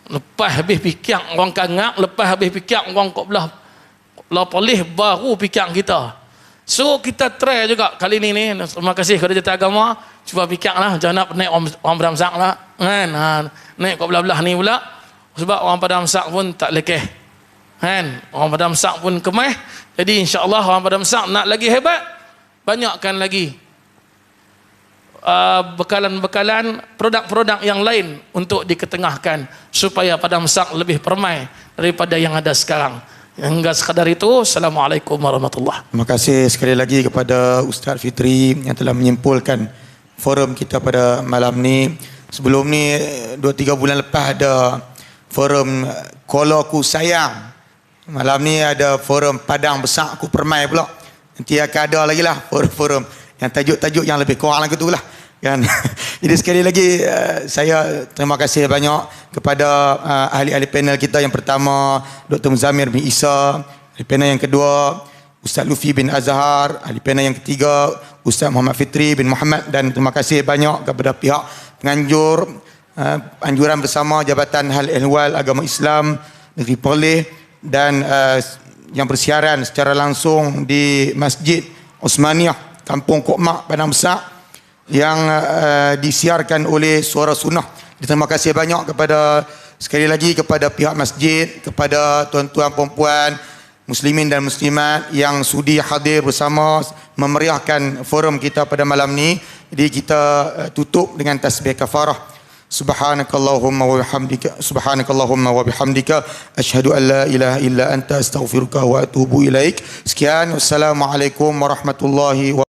lepas habis fikir orang Kangak, lepas habis fikir orang kok belah Perlis, baru fikir kita. So kita try juga kali ni. Terima kasih kepada Jabatan Agama, cuba fikirlah jangan nak naik orang Padang Besar lah kan. Naik kat belah-belah ni pula, sebab orang Padang Besar pun tak lekeh kan, orang Padang Besar pun kemah. Jadi insya-Allah orang Padang Besar nak lagi hebat, banyakkan lagi bekalan-bekalan produk-produk yang lain untuk diketengahkan supaya Padang Besar lebih permai daripada yang ada sekarang. Hingga sekadar itu, Assalamualaikum warahmatullahi. Terima kasih sekali lagi kepada Ustaz Fitri yang telah menyimpulkan forum kita pada malam ni. Sebelum ni 2-3 bulan lepas ada forum Kuala Ku Sayang. Malam ni ada forum Padang Besar Ku Permai pula. Nanti akan ada lagi lah forum-forum yang tajuk-tajuk yang lebih kurang lagi tu lah kan. Jadi sekali lagi saya terima kasih banyak kepada ahli-ahli panel kita. Yang pertama Dr. Muzammir bin Isa, ahli panel yang kedua Ustaz Lufi bin Azhar, ahli panel yang ketiga Ustaz Muhammad Fitri bin Muhammad, dan terima kasih banyak kepada pihak Nganjur, anjuran bersama Jabatan Hal Ehwal Agama Islam Negeri Perlis dan yang bersiaran secara langsung di Masjid Osmaniyah Kampung Kok Mak Padang Besar yang disiarkan oleh Suara Sunnah. Terima kasih banyak kepada sekali lagi kepada pihak masjid, kepada tuan-tuan puan-puan muslimin dan muslimat yang sudi hadir bersama memeriahkan forum kita pada malam ni. Jadi kita tutup dengan tasbih kafarah. Subhanakallahumma wa bihamdika asyhadu an la ilaha illa anta astaghfiruka wa atubu ilaik. Sekian, wassalamualaikum warahmatullahi wabarakatuh.